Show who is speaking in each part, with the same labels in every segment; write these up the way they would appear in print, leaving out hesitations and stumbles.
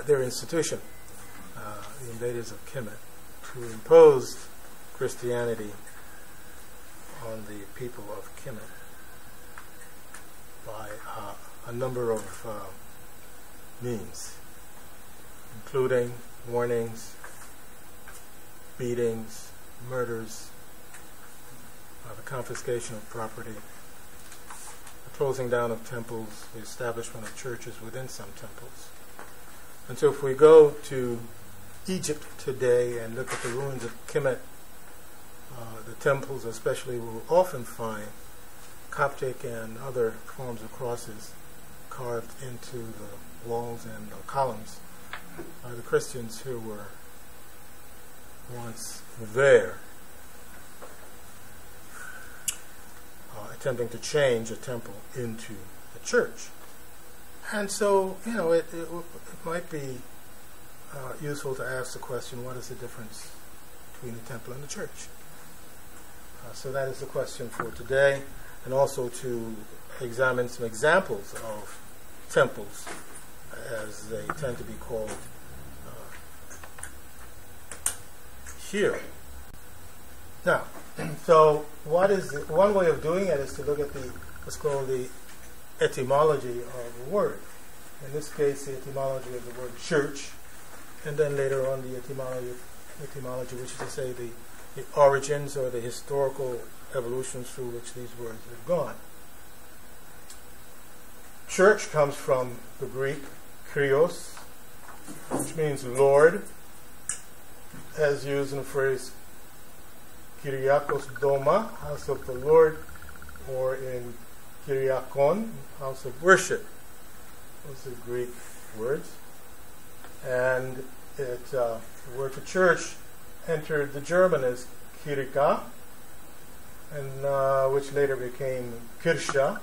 Speaker 1: their institution, the invaders of Kemet, who imposed Christianity on the people of Kemet by a number of means, including warnings, beatings, murders, the confiscation of property, the closing down of temples, the establishment of churches within some temples. And so if we go to Egypt today and look at the ruins of Kemet, the temples especially, will often find Coptic and other forms of crosses carved into the walls and columns by the Christians who were once there, attempting to change a temple into a church. And so, you know, it might be useful to ask the question, what is the difference between the temple and the church? So that is the question for today, and also to examine some examples of temples, as they tend to be called here. Now, so what is one way of doing it is to look at what's called the etymology of the word. In this case, the etymology of the word church, and then later on the etymology, which is to say the origins or the historical evolutions through which these words have gone. Church comes from the Greek kyrios, which means Lord, as used in the phrase Kyriakos Doma, house of the Lord, or in Kyriakon, house of worship. Those are Greek words. And the word for church entered the German as Kirika, and which later became Kirche.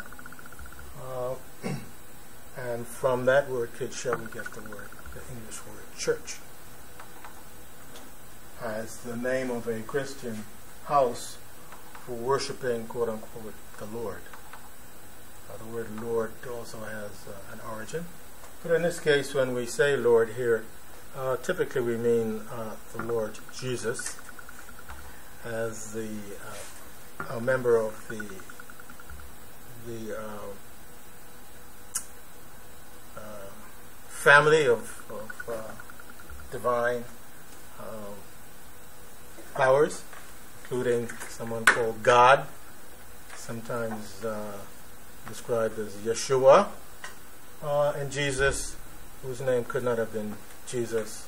Speaker 1: And from that word Kirche we get the English word church, as the name of a Christian house for worshiping, quote unquote, the Lord. The word Lord also has an origin. But in this case, when we say Lord here, typically we mean the Lord Jesus, as a member of the family of divine powers, including someone called God, sometimes described as Yeshua, and Jesus, whose name could not have been Jesus,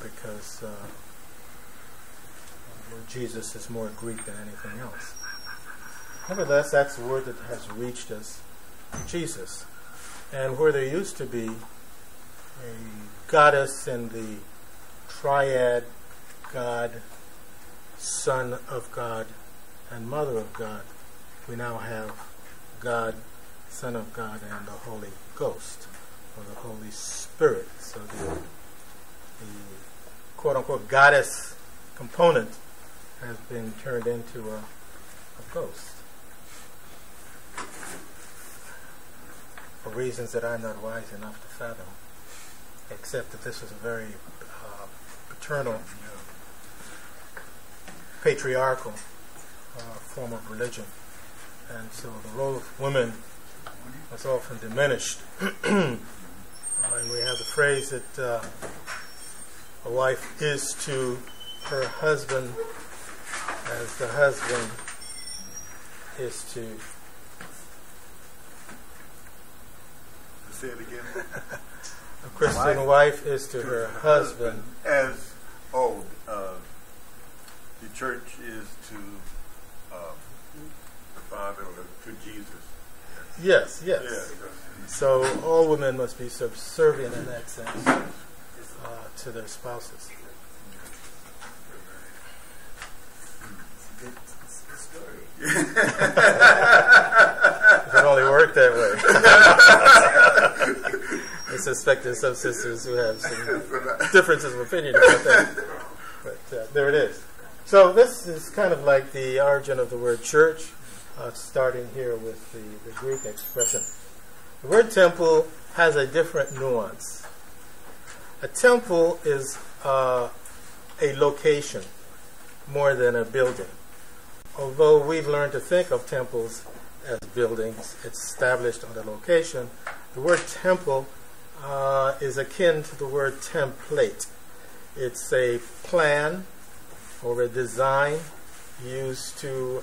Speaker 1: because Jesus is more Greek than anything else. Nevertheless, that's the word that has reached us, Jesus. And where there used to be a goddess in the triad God, Son of God, and Mother of God, we now have God, Son of God, and the Holy Ghost, or the Holy Spirit. So the quote-unquote goddess component has been turned into a ghost, for reasons that I'm not wise enough to fathom, except that this was a very paternal, patriarchal form of religion. And so the role of women was often diminished. And we have the phrase that a wife is to her husband as the husband is to...
Speaker 2: Say it again.
Speaker 1: A Christian wife is to her husband
Speaker 2: as the church is to the Father, or to Jesus.
Speaker 1: Yes, yes. So all women must be subservient in that sense to their spouses. It only worked that way. I suspect there's some sisters who have some differences of opinion about that. But there it is. So this is kind of like the origin of the word church, starting here with the Greek expression. The word temple has a different nuance. A temple is a location more than a building. Although we've learned to think of temples as buildings, it's established on a location. The word temple is akin to the word template. It's a plan or a design used to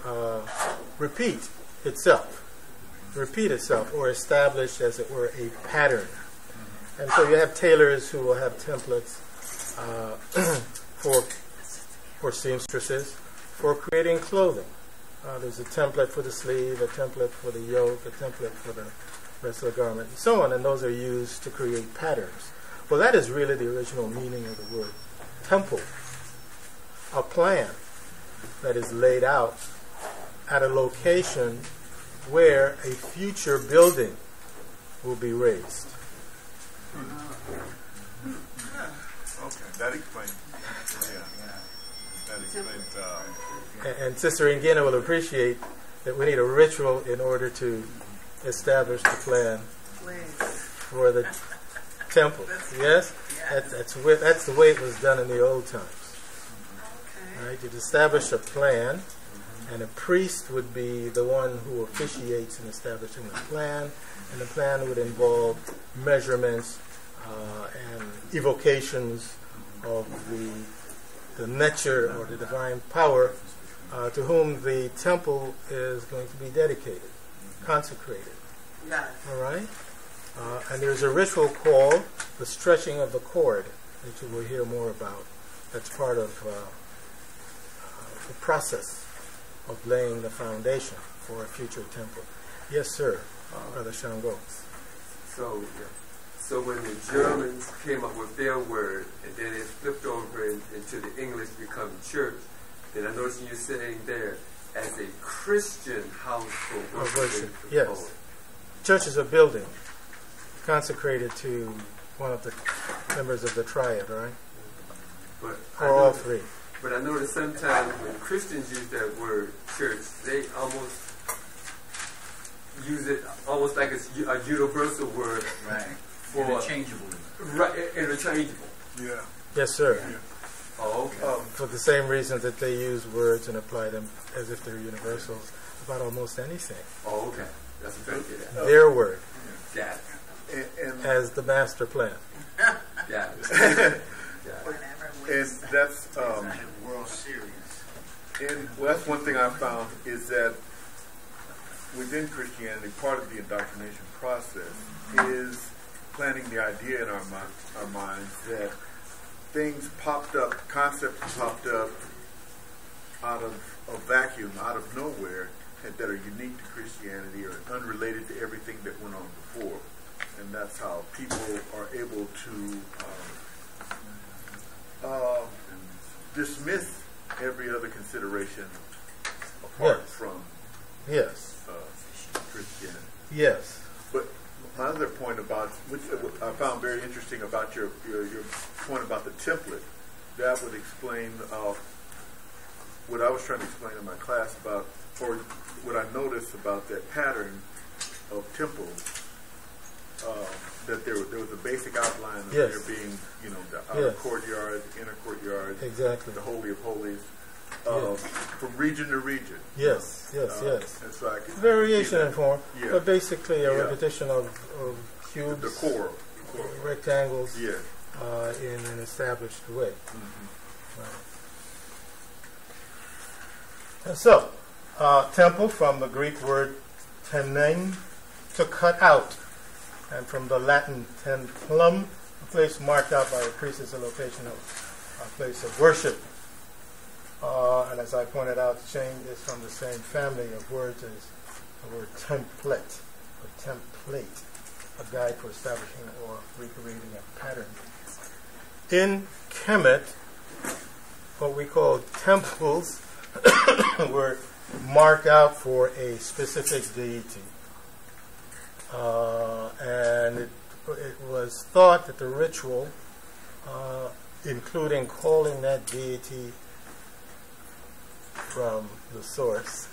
Speaker 1: repeat itself, or establish, as it were, a pattern. And so you have tailors who will have templates for seamstresses, for creating clothing. There's a template for the sleeve, a template for the yoke, a template for the rest of the garment, and so on, and those are used to create patterns. Well, that is really the original meaning of the word temple. A plan that is laid out at a location where a future building will be raised.
Speaker 2: Okay, that explains. Yeah, that explains.
Speaker 1: And Sister Ingina will appreciate that we need a ritual in order to establish the plan for the temple. Yes? That's the way it was done in the old times. Right? You'd establish a plan, and a priest would be the one who officiates in establishing the plan, and the plan would involve measurements and evocations of the nature or the divine power to whom the temple is going to be dedicated, consecrated.
Speaker 3: Yes.
Speaker 1: All right? And there's a ritual called the stretching of the cord that you will hear more about. That's part of the process of laying the foundation for a future temple. Yes, sir, Brother Shango.
Speaker 4: So when the Germans came up with their word, and then it flipped over into the English to become church, then I noticed you saying there, as a Christian house for worship.
Speaker 1: Yes. Church is a building consecrated to one of the members of the triad, right? Or all three.
Speaker 4: But I notice sometimes when Christians use that word church, they almost use it almost like it's a universal word.
Speaker 5: Right.
Speaker 4: Interchangeable. Right, interchangeable.
Speaker 2: Yeah.
Speaker 1: Yes, sir.
Speaker 2: Yeah.
Speaker 4: Oh, okay.
Speaker 1: For the same reason that they use words and apply them as if they're universals about almost anything.
Speaker 4: Oh, okay. That's what I'm getting at.
Speaker 1: Their word
Speaker 4: Got it.
Speaker 2: And
Speaker 1: as the master plan.
Speaker 4: Got it.
Speaker 2: and that's
Speaker 5: World Series.
Speaker 2: and well, that's one thing I found is that within Christianity, part of the indoctrination process is planting the idea in our minds that things popped up, concepts popped up out of a vacuum, out of nowhere, and that are unique to Christianity or unrelated to everything that went on before. And that's how people are able to dismiss every other consideration apart from Christianity.
Speaker 1: Yes.
Speaker 2: But my other point about, which I found very interesting about your point about the template, that would explain what I was trying to explain in my class about, or what I noticed about that pattern of temples, that there was a basic outline of there being, the outer courtyard, the inner courtyard,
Speaker 1: exactly,
Speaker 2: the Holy of Holies, from region to region.
Speaker 1: Yes.
Speaker 2: And so I can
Speaker 1: Variation in form,
Speaker 2: yeah.
Speaker 1: but basically a repetition of cubes,
Speaker 2: the core.
Speaker 1: rectangles,
Speaker 2: Yeah.
Speaker 1: In an established way.
Speaker 2: Mm-hmm.
Speaker 1: Right. And so, temple from the Greek word tenein, to cut out, and from the Latin templum, a place marked out by a priest as a location of a place of worship. And as I pointed out, the chain is from the same family of words as the word template, or template, a guide for establishing or recreating a pattern. In Kemet, what we call temples were marked out for a specific deity. And it was thought that the ritual, including calling that deity from the source,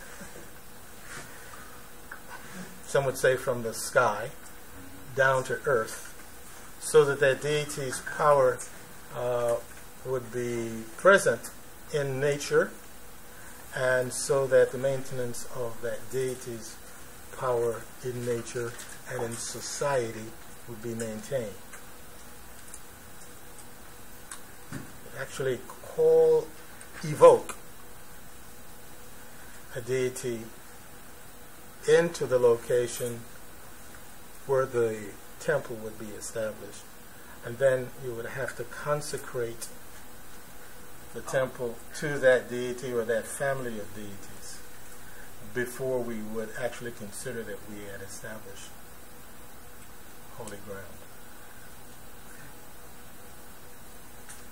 Speaker 1: some would say from the sky, down to earth, so that that deity's power would be present in nature, and so that the maintenance of that deity's power in nature and in society would be maintained. Actually evoke a deity into the location where the temple would be established, and then you would have to consecrate the temple to that deity or that family of deities before we would actually consider that we had established holy ground.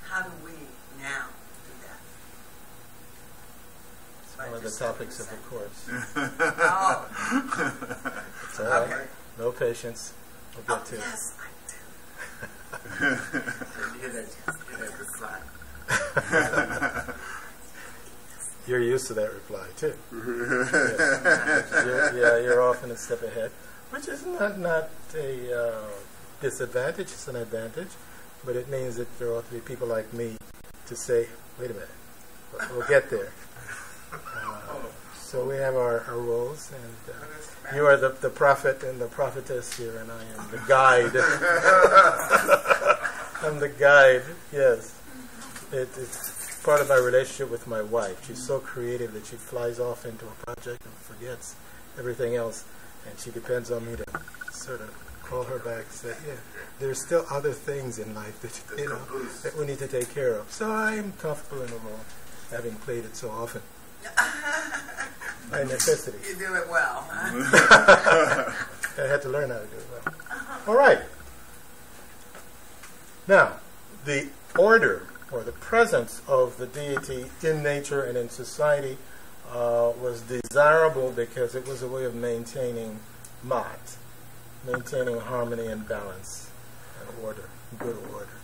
Speaker 3: How do we now do that?
Speaker 1: It's one of the topics of the course.
Speaker 3: Oh.
Speaker 1: It's all right.
Speaker 3: Okay.
Speaker 1: No patience. We'll get to it.
Speaker 3: Yes, I do. Hear that reply.
Speaker 1: You're used to that reply too. Yes. You're often a step ahead, which is not a disadvantage. It's an advantage, but it means that there ought to be people like me to say, "Wait a minute, we'll get there." So we have our roles, and you are the prophet and the prophetess here, and I am the guide. I'm the guide. Yes. It's part of my relationship with my wife. She's so creative that she flies off into a project and forgets everything else, and she depends on me to sort of call her back and say, "Yeah, there's still other things in life that that we need to take care of." So I'm comfortable in the role, having played it so often. By necessity.
Speaker 3: You do it well, huh?
Speaker 1: I had to learn how to do it well. All right. Now, the order or the presence of the deity in nature and in society was desirable because it was a way of maintaining mat, maintaining harmony and balance and order, good order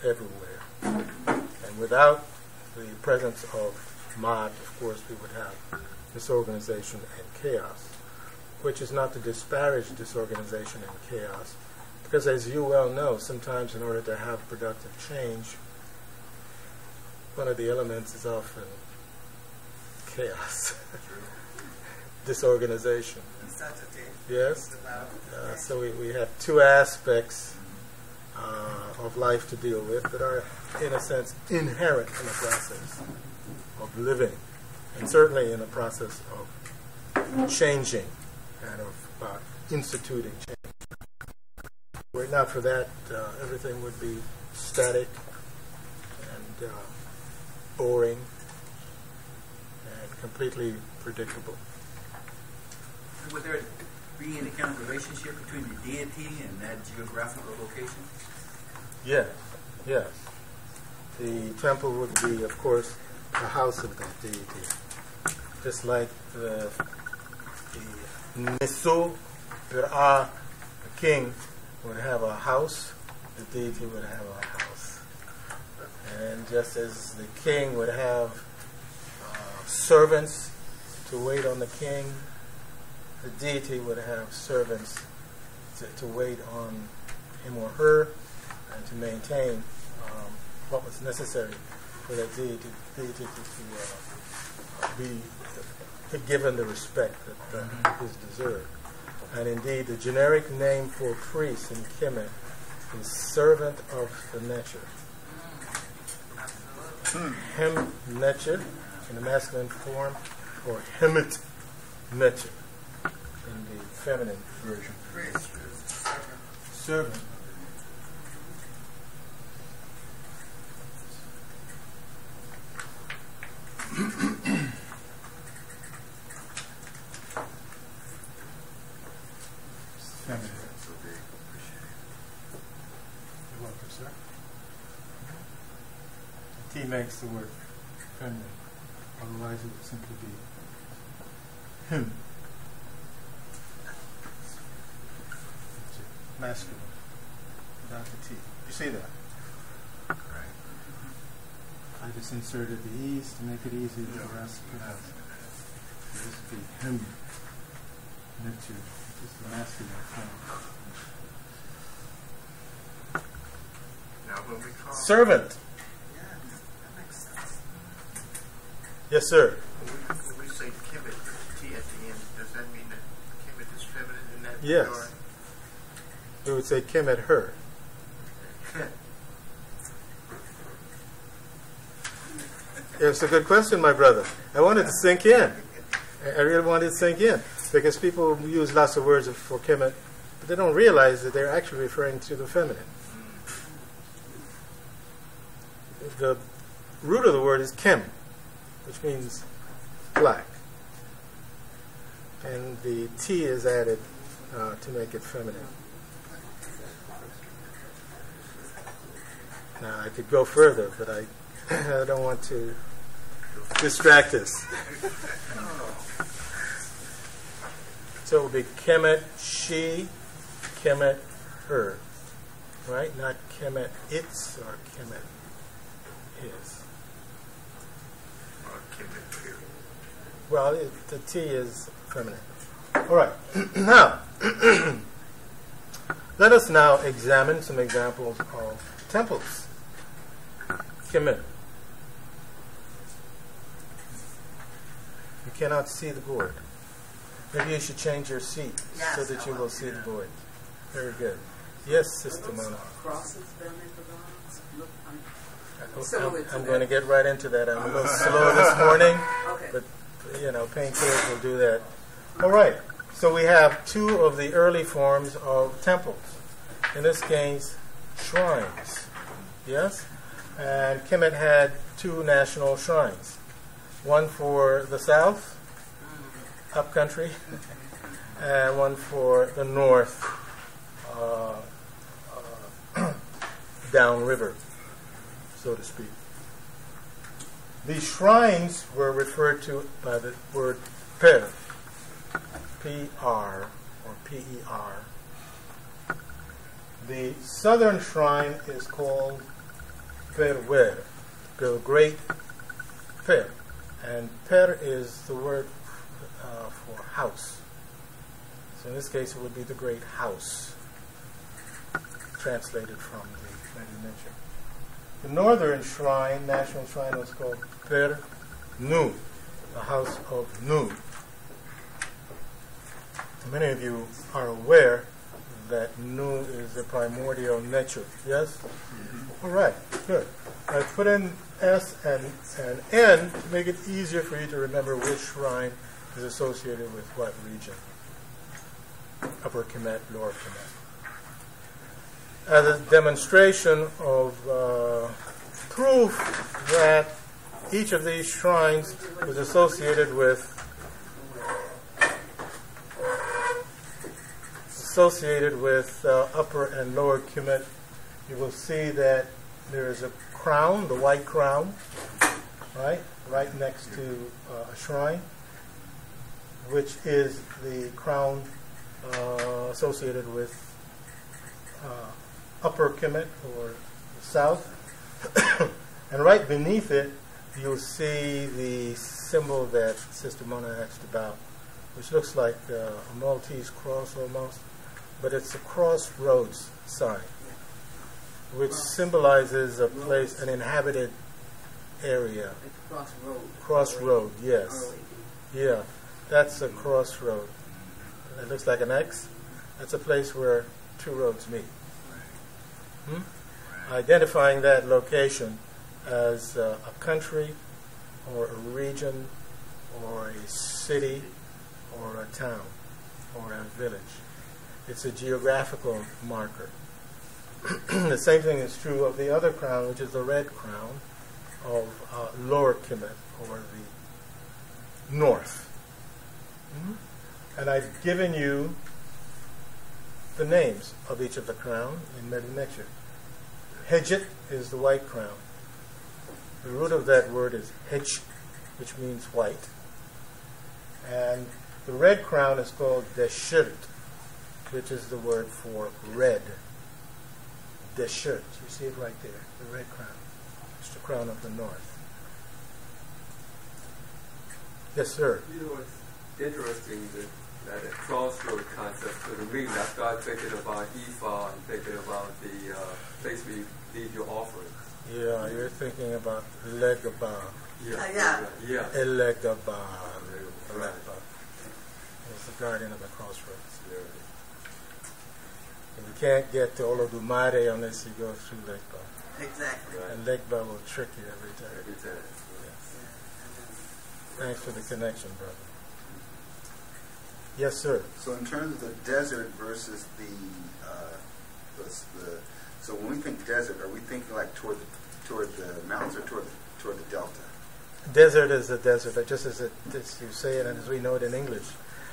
Speaker 1: everywhere. And without the presence of mat, of course, we would have disorganization and chaos, which is not to disparage disorganization and chaos, because as you well know, sometimes in order to have productive change, one of the elements is often chaos, disorganization. Yes? So we have two aspects of life to deal with that are, in a sense, inherent in the process of living, and certainly in the process of changing and of instituting change. Were it not for that, everything would be static and boring and completely predictable.
Speaker 5: Would there be any kind of relationship between the deity and that geographical location?
Speaker 1: Yes, yes. The temple would be, of course, the house of that deity. Just like the Nisu Bir'ah, the king, would have a house, the deity would have a house. And just as the king would have servants to wait on the king, the deity would have servants to wait on him or her and to maintain what was necessary for that deity to be given the respect that is deserved. And indeed, the generic name for priest in Kemet is servant of the Necher. Hem Necher in the masculine form, or Hemet Necher in the feminine version. Servant. You're welcome, sir. T makes the word feminine. Otherwise, it would simply be him. Masculine. Without the T. You see that? Right. I just inserted the E's to make it easy for us to pronounce it. This would be him. Neptune. This is the masculine form.
Speaker 6: now when we call
Speaker 1: Servant.
Speaker 3: Yeah, that makes sense.
Speaker 1: Yes, sir.
Speaker 6: when we say Kemet, T at the end, does that mean that Kemet is feminine in that
Speaker 1: Yes.
Speaker 6: regard?
Speaker 1: We would say Kemet her. It's a good question, my brother. I wanted to sink in. I really wanted to sink in because people use lots of words for Kemet, but they don't realize that they're actually referring to the feminine. The root of the word is Kem, which means black. And the T is added to make it feminine. Now, I could go further, but I don't want to distract us. So it will be Kemet she, Kemet her. Right? Not Kemet its or Kemet his.
Speaker 6: Or Kemet period.
Speaker 1: Well, the T is feminine. All right. Now, let us now examine some examples of temples. Kemet. You cannot see the board. Maybe you should change your seat so
Speaker 3: Yes,
Speaker 1: that
Speaker 3: I
Speaker 1: you
Speaker 3: will.
Speaker 1: will see the board. Very good. Yes, Sister Mona.
Speaker 7: Crosses down at the bottom. Look, similar to
Speaker 1: I'm
Speaker 7: that.
Speaker 1: going to get right into that. I'm a little slow this morning,
Speaker 7: Okay.
Speaker 1: but painkillers will do that. All right. So we have two of the early forms of temples. In this case, shrines. Yes? And Kemet had two national shrines. One for the south, upcountry, and one for the north, downriver, so to speak. These shrines were referred to by the word per, P-R, or P-E-R. The southern shrine is called Perwer, the great Per. And Per is the word for house. So in this case, it would be the great house, translated from the Medineche. The northern shrine, national shrine, was called Per Nu, the house of Nu. Many of you are aware that Nu is the primordial nature. Yes? All right, good. I put in S and N to make it easier for you to remember which shrine is associated with what region. Upper Kemet, Lower Kemet. As a demonstration of proof that each of these shrines was associated with Upper and Lower Kemet, you will see that there is a crown, the white crown, right next to a shrine, which is the crown associated with Upper Kemet, or the south. And right beneath it, you'll see the symbol that Sister Mona asked about, which looks like a Maltese cross almost, but it's a crossroads sign, which symbolizes a place, an inhabited area. Crossroad, yes. Yeah, that's a crossroad. It looks like an X. That's a place where two roads meet. Identifying that location as a country or a region or a city or a town or a village. It's a geographical marker. The same thing is true of the other crown, which is the red crown of Lower Kemet, or the north. And I've given you the names of each of the crown in Medineche. Hedjit is the white crown. The root of that word is hedj, which means white. And the red crown is called deshirt, which is the word for red. Deshirt. You see it right there, the red crown. It's the crown of the north. Yes, sir.
Speaker 4: You know, it's interesting that that crossroad concept. So to me, I started thinking about Ephah and thinking about the place where you leave your offerings.
Speaker 1: Yeah, you're thinking about Legaba.
Speaker 4: Yeah.
Speaker 1: Elegaba.
Speaker 4: Right.
Speaker 1: It's the guardian of the crossroads.
Speaker 4: Yeah.
Speaker 1: And you can't get to Olodumare unless you go through Legba.
Speaker 3: Exactly.
Speaker 4: Right.
Speaker 1: And Legba will trick you every time.
Speaker 4: Every time.
Speaker 1: Yes. Thanks for the connection, brother. Yes, sir.
Speaker 8: So in terms of the desert versus the so when we think desert, are we thinking like toward the mountains or toward the delta?
Speaker 1: Desert is a desert, just as you say it and as we know it in English.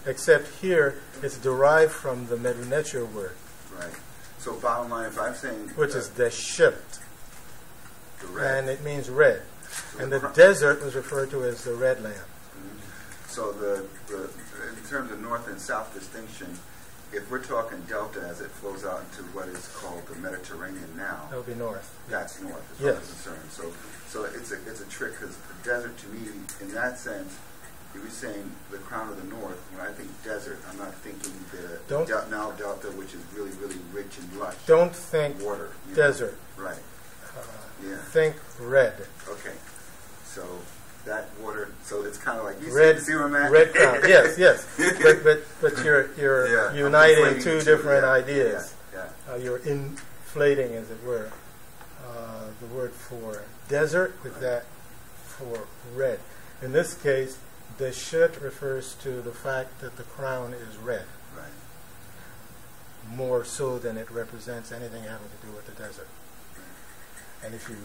Speaker 1: Except here, it's derived from the Medu Neter word.
Speaker 8: Right. So bottom line, if I'm saying...
Speaker 1: Which is deshet.
Speaker 8: The red.
Speaker 1: And it means red.
Speaker 8: So
Speaker 1: And the desert was referred to as the red land.
Speaker 8: Mm-hmm. So in terms of north and south distinction, if we're talking delta as it flows out into what is called the Mediterranean now,
Speaker 1: That would be north.
Speaker 8: that's north as
Speaker 1: Yes.
Speaker 8: far as concerned. So it's a trick because the desert to me, in that sense, if you're saying the crown of the north, when I think desert, I'm not thinking the Nile Delta, which is really, really rich and lush.
Speaker 1: Don't think
Speaker 8: water.
Speaker 1: desert.
Speaker 8: Right. Yeah.
Speaker 1: Think red.
Speaker 8: Okay. So that water. So it's kind of like you
Speaker 1: Red,
Speaker 8: see where I'm at?
Speaker 1: red crown. Yes. But you're uniting two different ideas.
Speaker 8: Yeah.
Speaker 1: You're inflating, as it were, the word for desert with that for red. In this case, the deshet refers to the fact that the crown is red,
Speaker 8: Right.
Speaker 1: more so than it represents anything having to do with the desert. And if you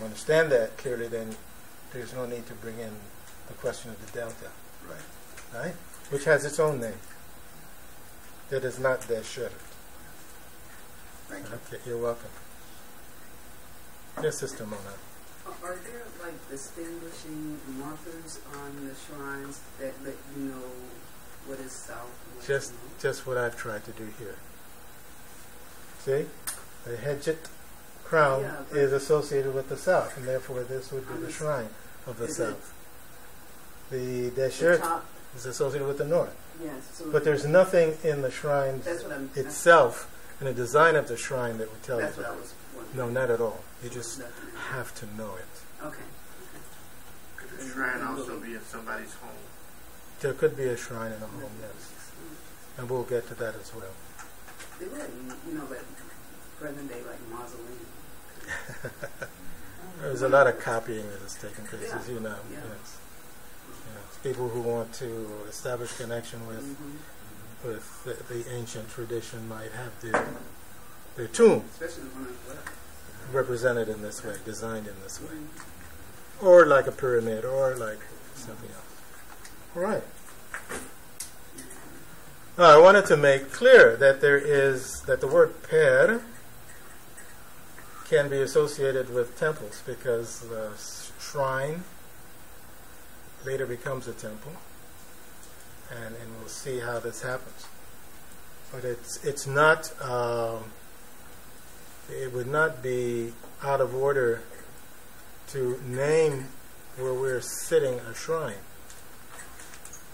Speaker 1: understand that clearly, then there's no need to bring in the question of the delta, right? Which has its own name. That is not deshet.
Speaker 8: Thank you.
Speaker 1: Okay, you're welcome. Yes, Sister Mona.
Speaker 7: Are there like distinguishing markers on the shrines that let you know what is south and what is north?
Speaker 1: Just what I've tried to do here. See? The Hedjit crown is associated with the south, and therefore this would be the shrine of the south. The deshet is associated with the north.
Speaker 7: Yes. So
Speaker 1: But there's nothing in the shrine itself, in the design of the shrine, that would tell you
Speaker 7: that's what I
Speaker 1: that.
Speaker 7: was wondering.
Speaker 1: No, not at all. You just have to know it.
Speaker 7: Okay.
Speaker 6: Could the shrine also be in somebody's home?
Speaker 1: There could be a shrine in a home, yes. And we'll get to that as well.
Speaker 7: They were, like present day, like mausoleum.
Speaker 1: There's a lot of copying that is taking place, as you know.
Speaker 7: Yeah.
Speaker 1: Yes. People who want to establish connection with the ancient tradition might have their tomb
Speaker 7: Especially the one as well.
Speaker 1: represented in this way, designed in this way. Or like a pyramid, or like something else. All right. Now, I wanted to make clear that that the word per can be associated with temples, because the shrine later becomes a temple, and we'll see how this happens. But it's not. It would not be out of order to name where we're sitting a shrine,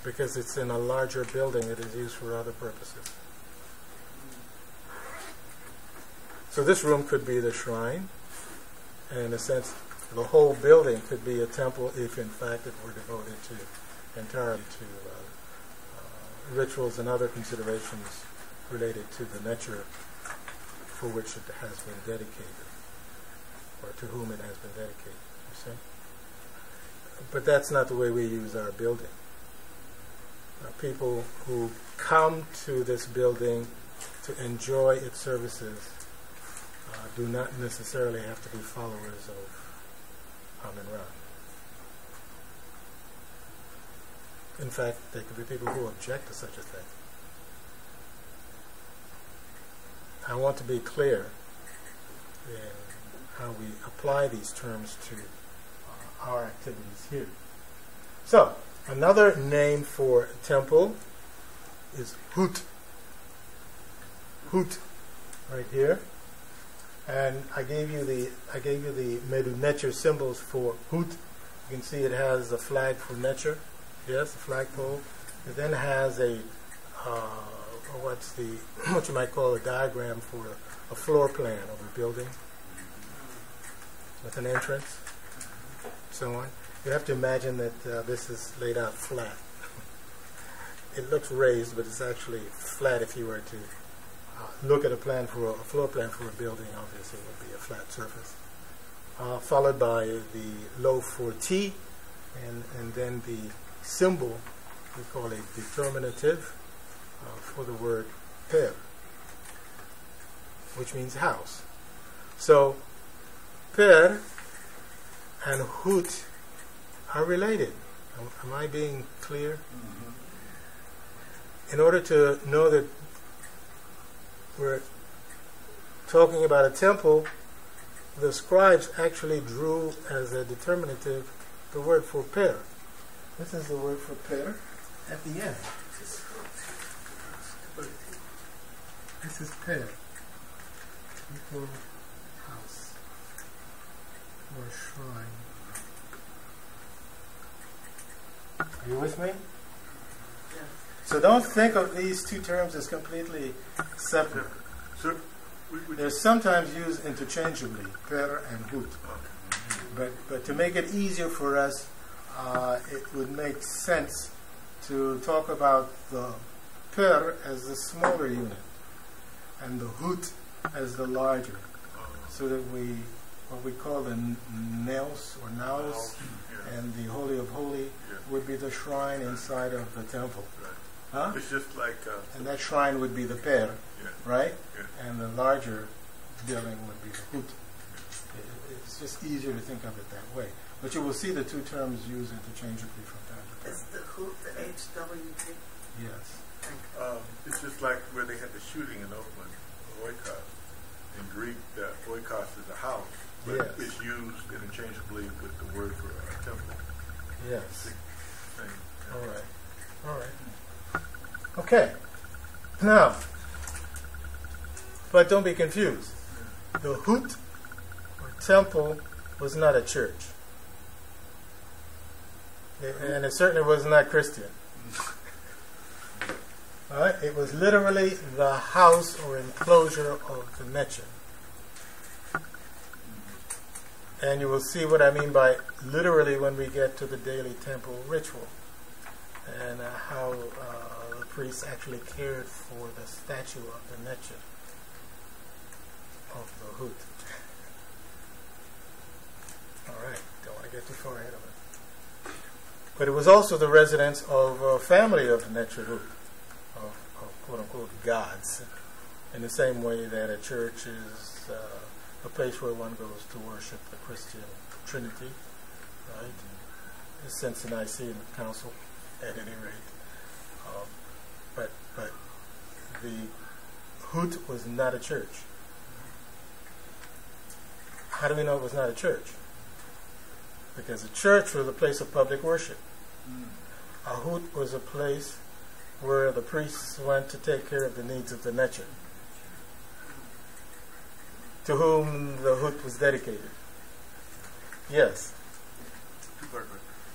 Speaker 1: because it's in a larger building that is used for other purposes. So this room could be the shrine, and in a sense, the whole building could be a temple if, in fact, it were devoted entirely to rituals and other considerations related to the nature for which it has been dedicated, or to whom it has been dedicated. You see? But that's not the way we use our building. People who come to this building to enjoy its services do not necessarily have to be followers of Amun-Ra. In fact, there could be people who object to such a thing. I want to be clear in how we apply these terms to our activities here. So, another name for temple is Hut. Hut, right here. And I gave you the Medu Neter symbols for Hut. You can see it has a flag for Neter. Yes, a flagpole. It then has a what you might call a diagram for a floor plan of a building with an entrance, so on. You have to imagine that this is laid out flat. It looks raised, but it's actually flat. If you were to look at a floor plan for a building, obviously it would be a flat surface. Followed by the low for T, and then the symbol we call a determinative for the word per, which means house. So per and hut are related. Am I being clear? Mm-hmm. In order to know that we're talking about a temple, the scribes actually drew as a determinative the word for per. This is the word for per at the end. This is per. Equal house or shrine. Are you with me?
Speaker 7: Yes.
Speaker 1: So don't think of these two terms as completely separate.
Speaker 2: So
Speaker 1: They're sometimes used interchangeably, per and hut. But to make it easier for us, it would make sense to talk about the per as the smaller unit and the hut as the larger, so that what we call the naos or naos and the Holy of Holy would be the shrine inside of the temple. Huh?
Speaker 2: it's just like
Speaker 1: And that shrine would be the per, right?
Speaker 2: Yeah.
Speaker 1: And the larger building would be the hut. It's just easier to think of it that way. But you will see the two terms used interchangeably from time to
Speaker 3: Is
Speaker 1: time.
Speaker 3: the hoop the HWT?
Speaker 1: Yes.
Speaker 2: it's just like where they had the shooting in Oakland, oikos. In Greek, the oikos is a house, but
Speaker 1: Yes.
Speaker 2: it's used interchangeably with the word for a temple.
Speaker 1: Yes.
Speaker 2: Thing.
Speaker 1: All right. All right. Okay. Now, but don't be confused. The hut or temple was not a church. And it certainly was not Christian. All right? It was literally the house or enclosure of the Neche. And you will see what I mean by literally when we get to the daily temple ritual and how the priests actually cared for the statue of the Neche, of the hut. All right, don't want to get too far ahead of it. But it was also the residence of a family of the Neche hut, of quote-unquote gods, in the same way that a church is a place where one goes to worship the Christian Trinity, right? Since the Nicene Council, at any rate. But the hut was not a church. How do we know it was not a church? Because a church was a place of public worship. A hut was a place where the priests went to take care of the needs of the Neche, to whom the hut was dedicated. Yes?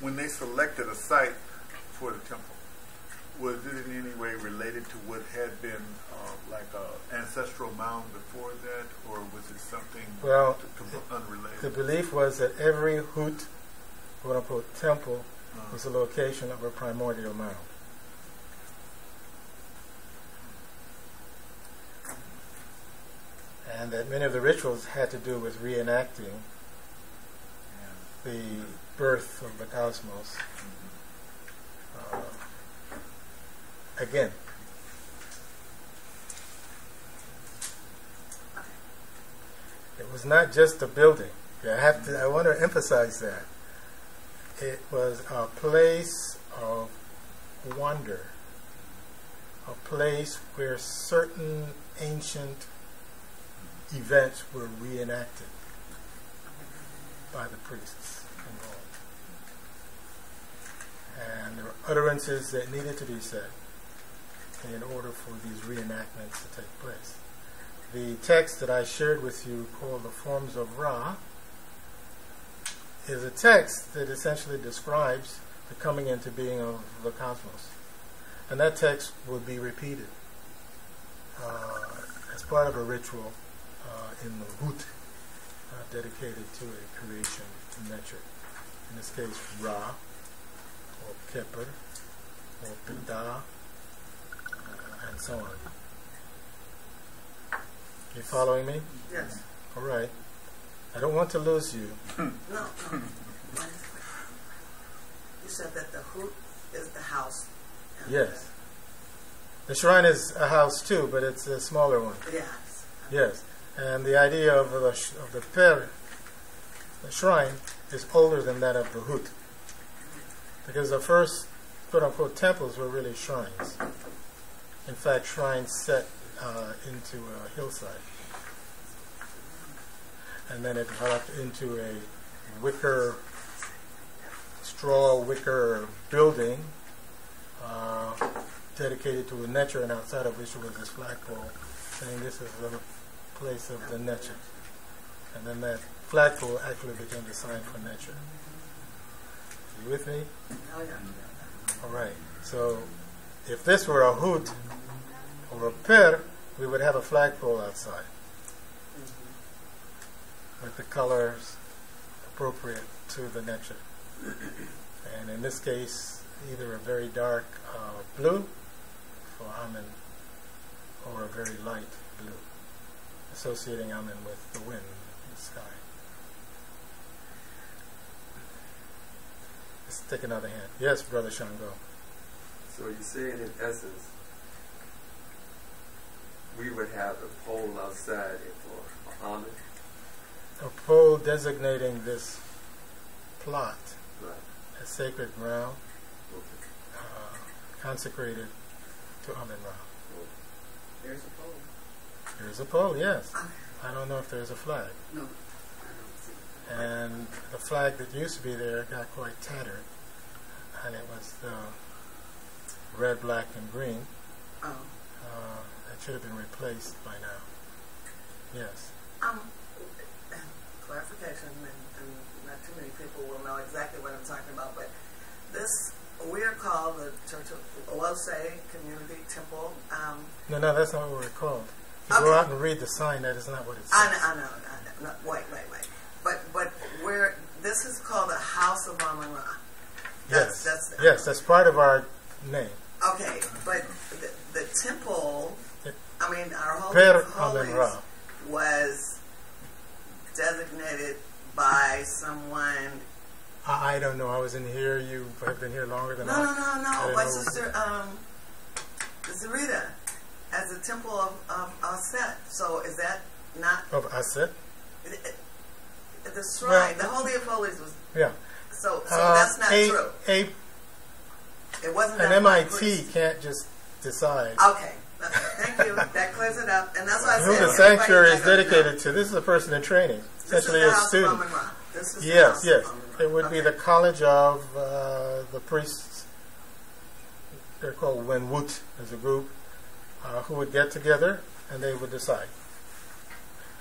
Speaker 2: When they selected a site for the temple, was it in any way related to what had been like an ancestral mound before that, or was it something unrelated?
Speaker 1: The belief was that every hut, quote-unquote, temple was a location of a primordial mound. And that many of the rituals had to do with reenacting the birth of the cosmos. Again. It was not just a building. I want to emphasize that. It was a place of wonder, a place where certain ancient events were reenacted by the priests involved. And there were utterances that needed to be said in order for these reenactments to take place. The text that I shared with you, called the Forms of Ra, is a text that essentially describes the coming into being of the cosmos. And that text would be repeated as part of a ritual in the Hut, dedicated to a creation metric. In this case, Ra, or Keper, or Pida, and so on. You following me?
Speaker 3: Yes.
Speaker 1: All right. I don't want to lose you.
Speaker 3: No. You said that the Hut is the house.
Speaker 1: Yes. The shrine is a house too, but it's a smaller one.
Speaker 3: Yes.
Speaker 1: Yes. And the idea of the Per, the shrine, is older than that of the Hut. Because the first, quote-unquote, temples were really shrines. In fact, shrines set into a hillside. And then it developed into a straw wicker building dedicated to a Necher, and outside of which was this flagpole saying this is the place of the Necher. And then that flagpole actually became the sign for Necher. You with me?
Speaker 3: Oh, yeah.
Speaker 1: All right. So if this were a Hut or a Per, we would have a flagpole outside with the colors appropriate to the Necher. And in this case, either a very dark blue for Amen, or a very light blue, associating Amen with the wind and the sky. Let's take another hand. Yes, Brother Shango.
Speaker 4: So you're saying, in essence, we would have a pole outside for Amen?
Speaker 1: A pole designating this plot
Speaker 4: Right.
Speaker 1: as sacred ground,
Speaker 4: Okay.
Speaker 1: consecrated to Amen Ra.
Speaker 7: There's a pole.
Speaker 1: There's a pole, yes. I don't know if there's a flag.
Speaker 7: No, I don't see it.
Speaker 1: And the flag that used to be there got quite tattered, and it was red, black, and green.
Speaker 3: Oh.
Speaker 1: It should have been replaced by now. Yes.
Speaker 3: Clarification, and not too many people will know exactly what I'm talking about, but this, we are called the Church of Wose Community Temple.
Speaker 1: No, that's not what we're called. If you go out and read the sign, that is not what it says.
Speaker 3: I know. No, wait. But this is called the House of Amen Ra.
Speaker 1: Yes. That's part of our name.
Speaker 3: Okay, but the temple, I mean, our
Speaker 1: Per
Speaker 3: Holy
Speaker 1: Amen Ra
Speaker 3: was designated by someone.
Speaker 1: I don't know. I was in here. You have been here longer than I.
Speaker 3: No. My sister, Zarita, as the temple of Aset. So is that not
Speaker 1: of Aset?
Speaker 3: The shrine? The Holy of Holies was.
Speaker 1: Yeah.
Speaker 3: So that's not true. It wasn't.
Speaker 1: An MIT can't just decide.
Speaker 3: Okay. Thank you. That clears it up. And that's why I said
Speaker 1: who the sanctuary is dedicated to. This is a person in training, essentially a student. Yes. It would be the college of the priests. They're called Wenwut as a group, who would get together and they would decide.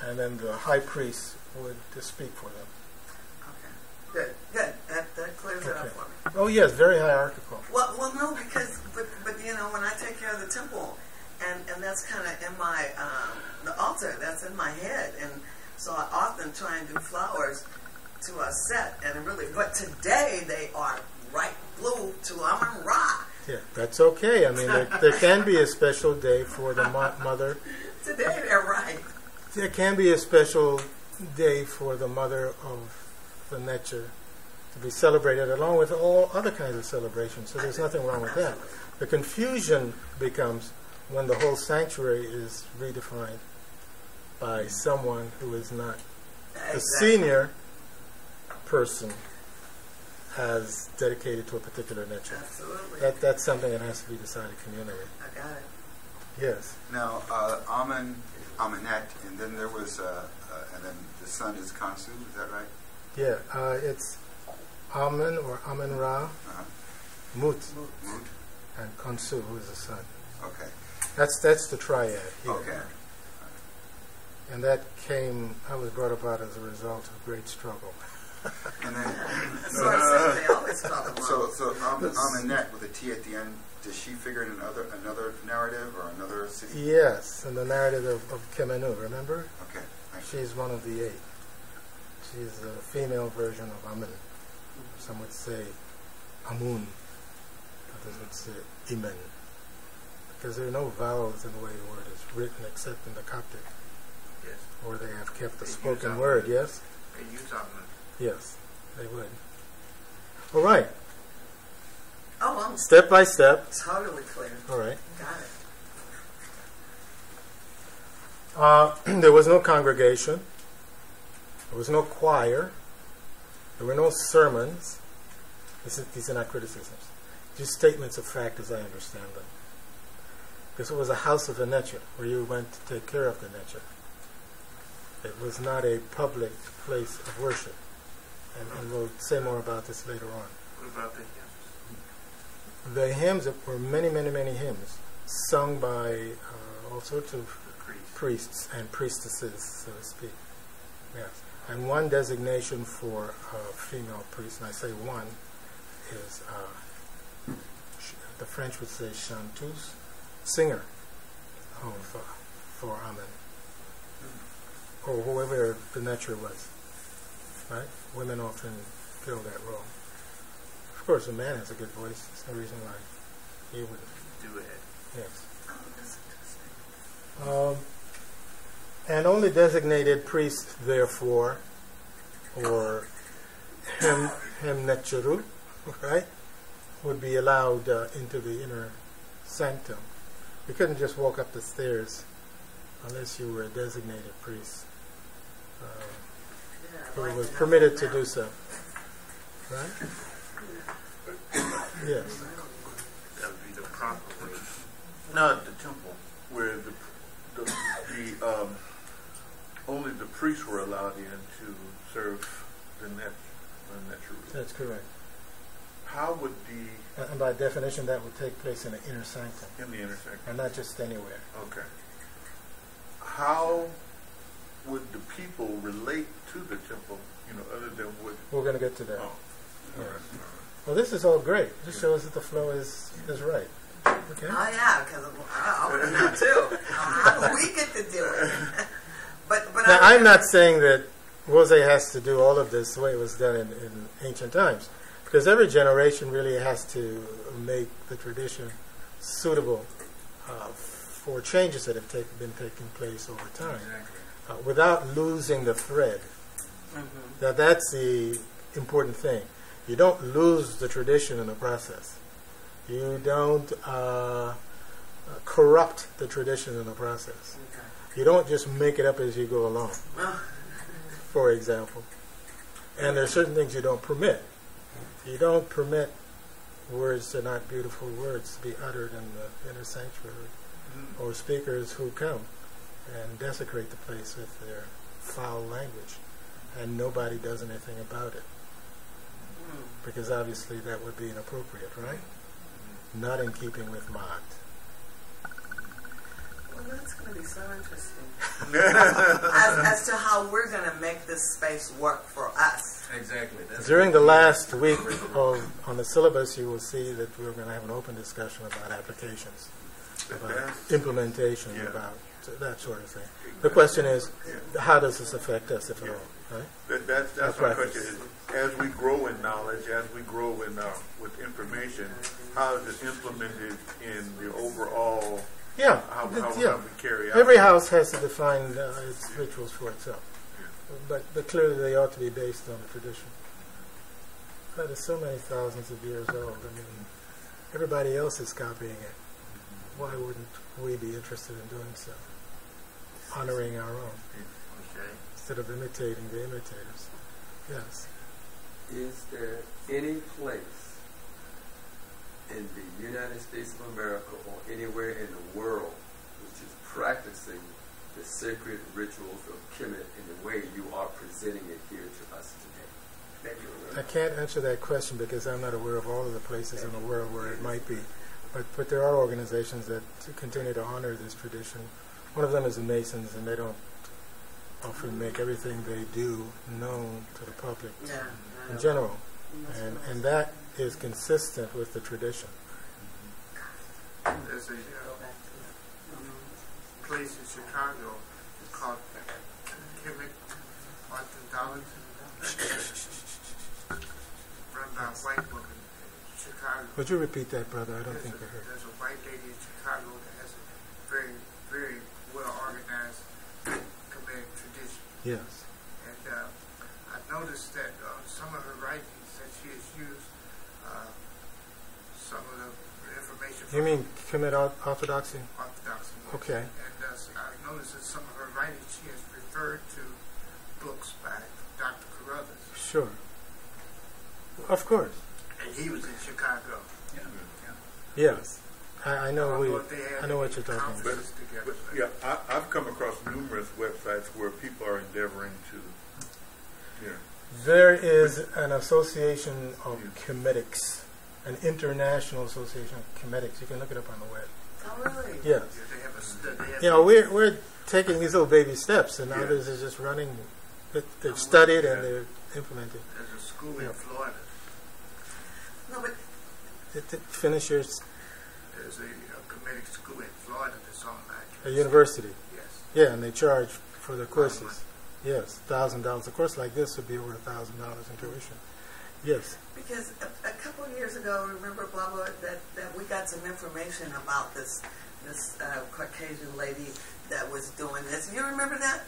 Speaker 1: And then the high priest would speak for them.
Speaker 3: Okay. Good. That clears it up for me.
Speaker 1: Oh yes, very hierarchical.
Speaker 3: Well, no, because but when I take care of the temple, and that's kind of in my the altar, that's in my head, and so I often try and do flowers to a set, and really, but today they are bright blue to Amen Ra.
Speaker 1: Yeah, that's okay. I mean, there can be a special day for the mother.
Speaker 3: Today they're right.
Speaker 1: There can be a special day for the mother of the Necher to be celebrated along with all other kinds of celebrations. So there's nothing wrong with that. The confusion becomes when the whole sanctuary is redefined by someone who is not a senior person as dedicated to a particular Necher.
Speaker 3: Absolutely.
Speaker 1: That's something that has to be decided communally.
Speaker 3: I got it.
Speaker 1: Yes.
Speaker 8: Now, Amenet, and then there was, and then the son is Kansu, is that right?
Speaker 1: Yeah, it's Amen or Amen Ra, Mut, and Kansu, who is the son.
Speaker 8: Okay.
Speaker 1: That's the triad here.
Speaker 8: Okay.
Speaker 1: And that was brought about as a result of great struggle.
Speaker 8: And then,
Speaker 3: So I said they always call them
Speaker 8: so Amenet with a T at the end, does she figure in another narrative or another city?
Speaker 1: Yes, in the narrative of Kemenu, remember?
Speaker 8: Okay.
Speaker 1: She's one of the 8. She's a female version of Amun. Some would say Amun, others would say Imen. Because there are no vowels in the way the word is written except in the Coptic.
Speaker 6: Yes.
Speaker 1: Or they have kept the spoken word, yes?
Speaker 6: They use Oakland.
Speaker 1: Yes, they would. All right.
Speaker 3: Oh, I'm
Speaker 1: Step by step.
Speaker 3: totally clear.
Speaker 1: All right.
Speaker 3: Got it.
Speaker 1: There was no congregation. There was no choir. There were no sermons. These are not criticisms. Just statements of fact as I understand them. Because it was a house of the Necha, where you went to take care of the Necha. It was not a public place of worship. And we'll say more about this later on.
Speaker 6: What about the hymns?
Speaker 1: The hymns were many, many, many hymns sung by all sorts of priests and priestesses, so to speak. Yes. And one designation for a female priest, and I say one, is the French would say chanteuse, singer for Amen. Or whoever the nature was. Right? Women often fill that role. Of course, a man has a good voice. There's no reason why he wouldn't.
Speaker 6: Do it.
Speaker 1: Yes.
Speaker 3: Oh, that's interesting.
Speaker 1: And only designated priests, therefore, or Hemnetcheru, right, would be allowed into the inner sanctum. You couldn't just walk up the stairs unless you were a designated priest. Who was permitted to do so. Right? Yes.
Speaker 6: That would be the proper way.
Speaker 2: Not the temple, where the only the priests were allowed in to serve the natural.
Speaker 1: That's correct.
Speaker 2: How would
Speaker 1: and by definition, that would take place in the inner sanctum.
Speaker 2: in the inner sanctum?
Speaker 1: And not just anywhere.
Speaker 2: Okay. How would the people relate to the temple, other than what?
Speaker 1: We're going to get to that.
Speaker 2: Oh.
Speaker 1: Yeah. Well, this is all great. This shows that the flow is right. Okay.
Speaker 3: Oh yeah, because I want to know too. How do we get to do it? but
Speaker 1: now, I'm not saying that Wose has to do all of this the way it was done in ancient times, because every generation really has to make the tradition suitable for changes that have been taking place over time, without losing the thread. Now, that's the important thing. You don't lose the tradition in the process. You don't corrupt the tradition in the process. You don't just make it up as you go along, for example. And there are certain things you don't permit. You don't permit words that are not beautiful words to be uttered in the inner sanctuary, or speakers who come and desecrate the place with their foul language, and nobody does anything about it. Because obviously that would be inappropriate, right? Not in keeping with Ma'at.
Speaker 3: Well, that's going to be so interesting. as to how we're going to make this space work for us.
Speaker 5: Exactly.
Speaker 1: During the last week on the syllabus, you will see that we're going to have an open discussion about applications, about implementation, about that sort of thing. The question is, how does this affect us, if at all? Right?
Speaker 2: That's my question. Is, as we grow in knowledge, as we grow in with information, how is it implemented in the overall? How we carry out?
Speaker 1: Every house has to define its rituals for itself, but clearly they ought to be based on the tradition. That is so many thousands of years old. I mean, everybody else is copying it. Why wouldn't we be interested in doing so? Honoring our own. Instead of imitating the imitators. Yes.
Speaker 4: Is there any place in the United States of America or anywhere in the world which is practicing the sacred rituals of Kemet in the way you are presenting it here to us today?
Speaker 1: I can't answer that question because I'm not aware of all of the places in the world where it might be. But there are organizations that continue to honor this tradition. One of them is the Masons, and they don't often make everything they do known to the public
Speaker 3: Yeah.
Speaker 1: in general. And that is consistent with the tradition.
Speaker 6: There's a place in Chicago called Karnack run by a white woman in Chicago.
Speaker 1: Would you repeat that, brother? I don't think I heard.
Speaker 6: There's a white lady in Chicago that has a very, very well organized Karnack tradition.
Speaker 1: Yes.
Speaker 6: And I've noticed that some of her writings that she has used, some of the information.
Speaker 1: You mean commit orthodoxy?
Speaker 6: Orthodoxy. Yes.
Speaker 1: Okay.
Speaker 6: And I've noticed that some of her writings she has referred to books by Dr. Carruthers.
Speaker 1: Sure. Of course.
Speaker 6: And he was in Chicago.
Speaker 1: Yes. I know
Speaker 6: I
Speaker 1: know what you're talking about.
Speaker 2: But yeah, I've come across numerous websites where people are endeavoring to. Yeah.
Speaker 1: There is an association of Comedics, an international association of Comedics. You can look it up on the web.
Speaker 3: Oh, really?
Speaker 1: Yes.
Speaker 6: They have a study.
Speaker 1: You know, we're taking these little baby steps, and others are just running. They've studied and they're implemented.
Speaker 6: There's a school in Florida.
Speaker 3: No, but
Speaker 1: Finish your.
Speaker 6: There's a comedic school in Florida that's online.
Speaker 1: A university.
Speaker 6: Yes.
Speaker 1: Yeah, and they charge for the courses. Yes, $1,000. A course like this would be over $1,000 in tuition. Yes.
Speaker 3: because a couple of years ago, remember, Baba, that we got some information about this Caucasian lady that was doing this. You remember that?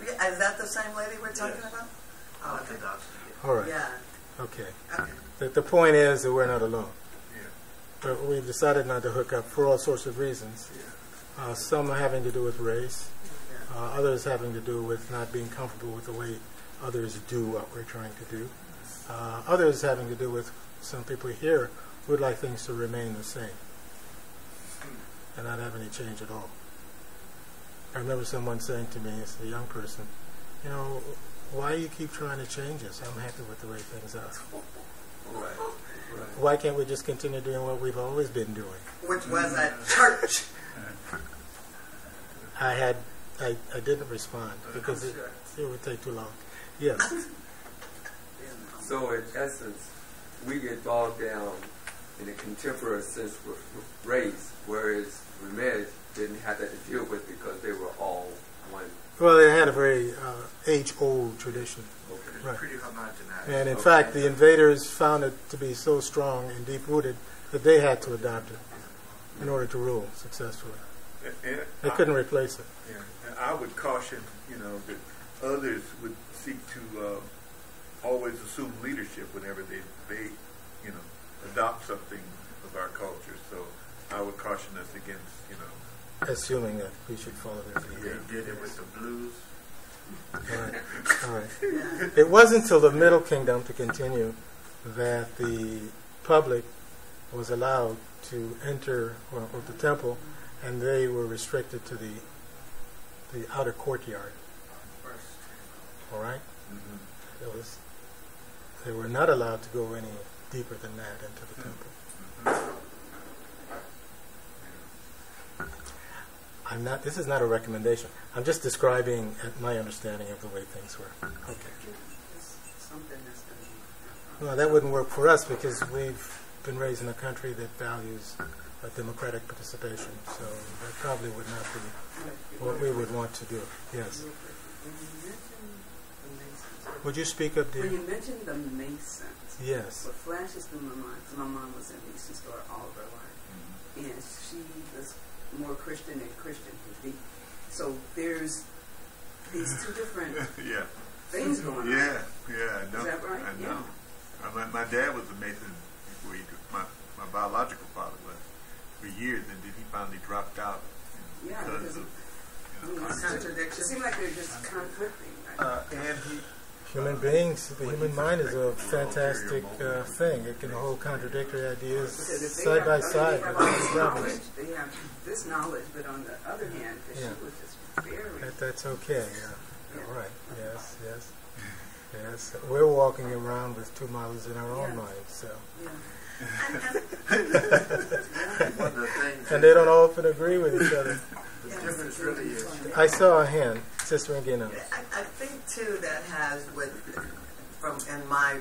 Speaker 3: Is that the same lady we're talking about? Oh, okay.
Speaker 1: All right.
Speaker 3: Yeah.
Speaker 1: Okay.
Speaker 3: Okay.
Speaker 1: The point is that we're not alone.
Speaker 2: Yeah.
Speaker 1: But we've decided not to hook up for all sorts of reasons. Some are having to do with race. Others having to do with not being comfortable with the way others do what we're trying to do. Others having to do with some people here who would like things to remain the same and not have any change at all. I remember someone saying to me, as a young person, you know, why do you keep trying to change us? I'm happy with the way things are.
Speaker 4: Right.
Speaker 1: Why can't we just continue doing what we've always been doing?
Speaker 3: Which was at church.
Speaker 1: I didn't respond because it would take too long. Yes.
Speaker 4: So in essence, we get bogged down in a contemporary sense with race, whereas Ramirez didn't have that to deal with because they were all one.
Speaker 1: Well, they had a very age-old tradition.
Speaker 4: Okay.
Speaker 1: Right.
Speaker 6: Pretty homogenized.
Speaker 1: And in fact, the invaders found it to be so strong and deep-rooted that they had to adopt it in order to rule successfully. They couldn't replace it.
Speaker 2: Yeah. And I would caution, that others would seek to always assume leadership whenever they adopt something of our culture. So I would caution us against,
Speaker 1: Assuming that we should follow their lead.
Speaker 6: They did it with the blues.
Speaker 1: All right. It wasn't until the Middle Kingdom, to continue, that the public was allowed to enter the temple, and they were restricted to the outer courtyard. All right? Mm-hmm. They were not allowed to go any deeper than that into the temple. This is not a recommendation. I'm just describing my understanding of the way things were. Okay. Well, that wouldn't work for us because we've been raised in a country that values democratic participation. So that probably would not be what we would want to do. Yes. Would you speak up, dear?
Speaker 7: When you mentioned the Masons,
Speaker 1: yes.
Speaker 7: what flashes through my mind, because my mom was a Mason store all of her life, and she was more Christian than Christian could be. So there's these two different things going on.
Speaker 2: Yeah, I know.
Speaker 7: Is that right?
Speaker 2: I know.
Speaker 7: Yeah.
Speaker 2: My dad was a Mason before my biological father was for years, and then he finally dropped out because of
Speaker 3: contradiction.
Speaker 7: It seems like they're just conflicting.
Speaker 2: and
Speaker 1: Human beings, the human mind is a fantastic thing. It can hold contradictory ideas side by side.
Speaker 7: They have this knowledge, but on the other hand, she was just very...
Speaker 1: That's okay. All right. Yes. We're walking around with two models in our own minds, so.
Speaker 6: One of the things
Speaker 1: and they don't often agree with each other.
Speaker 6: the difference really is
Speaker 1: I saw a hand. Sister Regina.
Speaker 3: I think too that has in my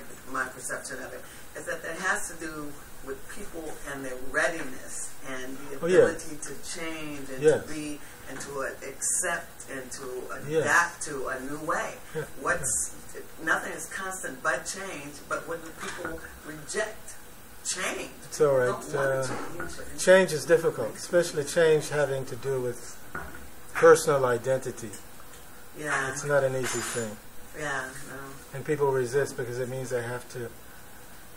Speaker 3: perception of it, is that has to do with people and their readiness and the ability to change and to be and to accept and to adapt to a new way. Nothing is constant but change, but when people reject change,
Speaker 1: it's all right. Change is difficult, especially change having to do with personal identity.
Speaker 3: Yeah.
Speaker 1: It's not an easy thing.
Speaker 3: Yeah, no.
Speaker 1: And people resist because it means they have to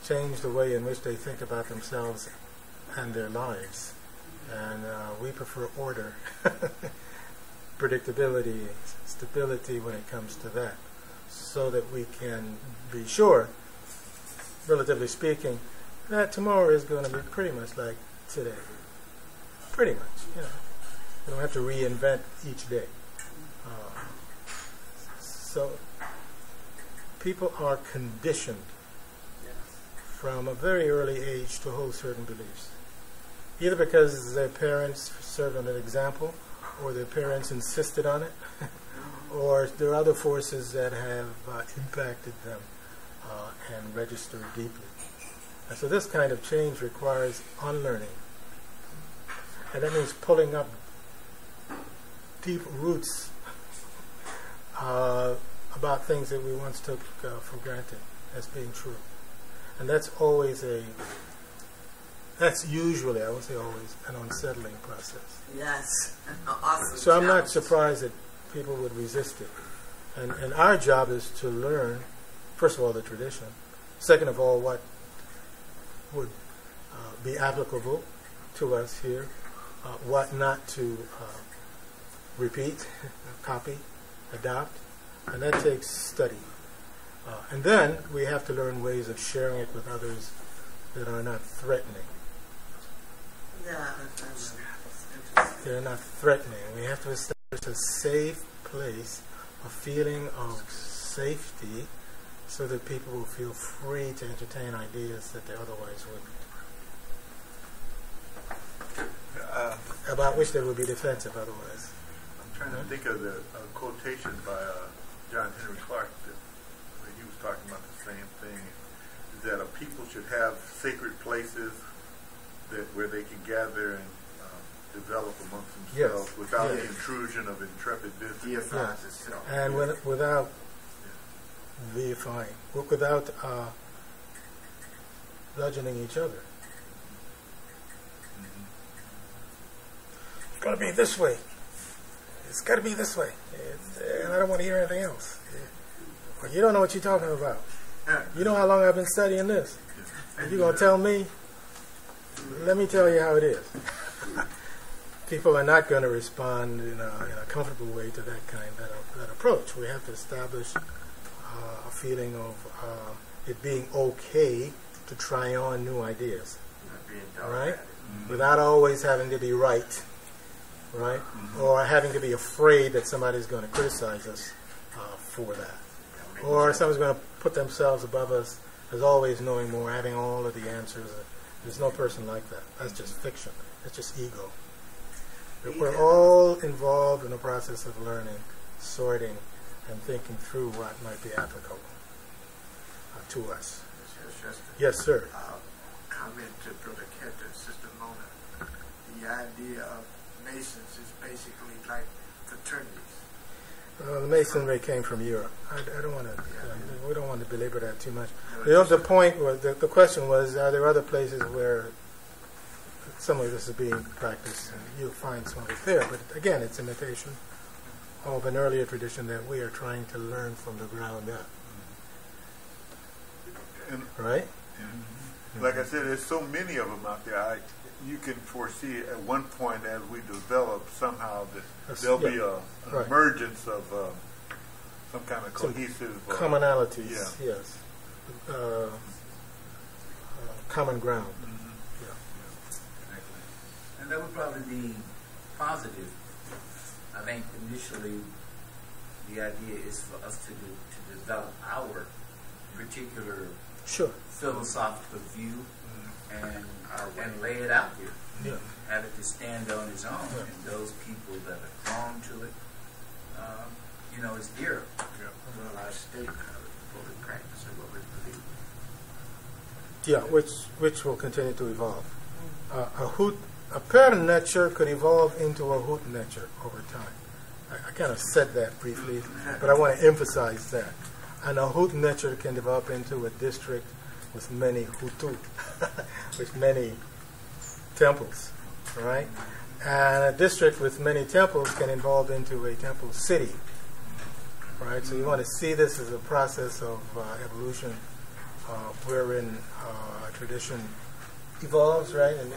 Speaker 1: change the way in which they think about themselves and their lives. And we prefer order, predictability, stability when it comes to that, so that we can be sure, relatively speaking, that tomorrow is going to be pretty much like today. Pretty much, you know. We don't have to reinvent each day. So people are conditioned from a very early age to hold certain beliefs, either because their parents served as an example, or their parents insisted on it, or there are other forces that have impacted them and registered deeply. And so this kind of change requires unlearning. And that means pulling up deep roots about things that we once took for granted as being true. And that's usually, I won't say always, an unsettling process.
Speaker 3: Yes, awesome.
Speaker 1: So I'm not surprised that people would resist it. And our job is to learn, first of all, the tradition. Second of all, what would be applicable to us here, what not to repeat, copy, adopt, and that takes study. And then we have to learn ways of sharing it with others that are not threatening.
Speaker 3: Yeah,
Speaker 1: they're not threatening. We have to establish a safe place, a feeling of safety, so that people will feel free to entertain ideas that they otherwise wouldn't. About which they would be defensive otherwise.
Speaker 2: I'm trying to think of the quotation by John Henry Clark where he was talking about the same thing, that a people should have sacred places where they can gather and develop amongst themselves without the intrusion of intrepid business.
Speaker 1: And without deifying, without bludgeoning each other. It's got to be this way. It's got to be this way. And I don't want to hear anything else. Well, you don't know what you're talking about. You know how long I've been studying this. And you're going to tell me? Let me tell you how it is. People are not going to respond in a comfortable way to that approach. We have to establish a feeling of it being okay to try on new ideas, right? Without always having to be right, right? Or having to be afraid that somebody's going to criticize us for that. Or someone's going to put themselves above us as always knowing more, having all of the answers. There's no person like that. That's just fiction. That's just ego. We're all involved in the process of learning, sorting, and thinking through what might be applicable to us. Yes, sir.
Speaker 6: Comment to Brother Kent and Sister Mona. The idea of Masons is basically like fraternities.
Speaker 1: The Masonry came from Europe. I don't want to. We don't want to belabor that too much. The point was, the question was, are there other places where some of this is being practiced? And you'll find some of it there, but again, it's imitation of an earlier tradition that we are trying to learn from the ground up. Right?
Speaker 2: Like I said, there's so many of them out there. You can foresee at one point as we develop somehow that there'll be an emergence of some kind of cohesive
Speaker 1: commonalities. Yes, common ground.
Speaker 5: And that would probably be positive. I think initially the idea is for us to develop our particular philosophical view and lay it out there. Have it to stand on its own, and those people that are drawn to it is dear.
Speaker 6: Yeah. Well, our state what we practice and what we believe.
Speaker 1: Yeah, which will continue to evolve. A pattern nature could evolve into a hoot nature over time. I kind of said that briefly, but I want to emphasize that. And a hoot nature can develop into a district with many hutu, with many temples, right? And a district with many temples can evolve into a temple city, right? So you want to see this as a process of evolution, wherein a tradition evolves, right, and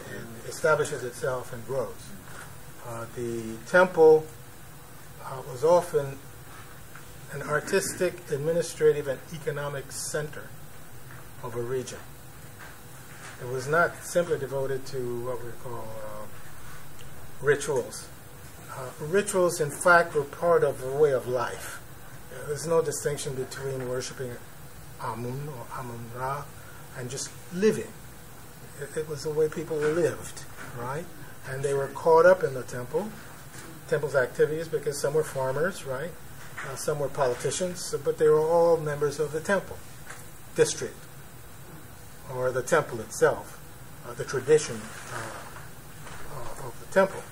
Speaker 1: establishes itself and grows. The temple was often an artistic, administrative, and economic center of a region. It was not simply devoted to what we call rituals. Rituals, in fact, were part of a way of life. There's no distinction between worshiping Amun or Amun-Ra and just living. It was the way people lived, right? And they were caught up in the temple's activities, because some were farmers, right? Some were politicians, but they were all members of the temple district, or the temple itself, the tradition of the temple.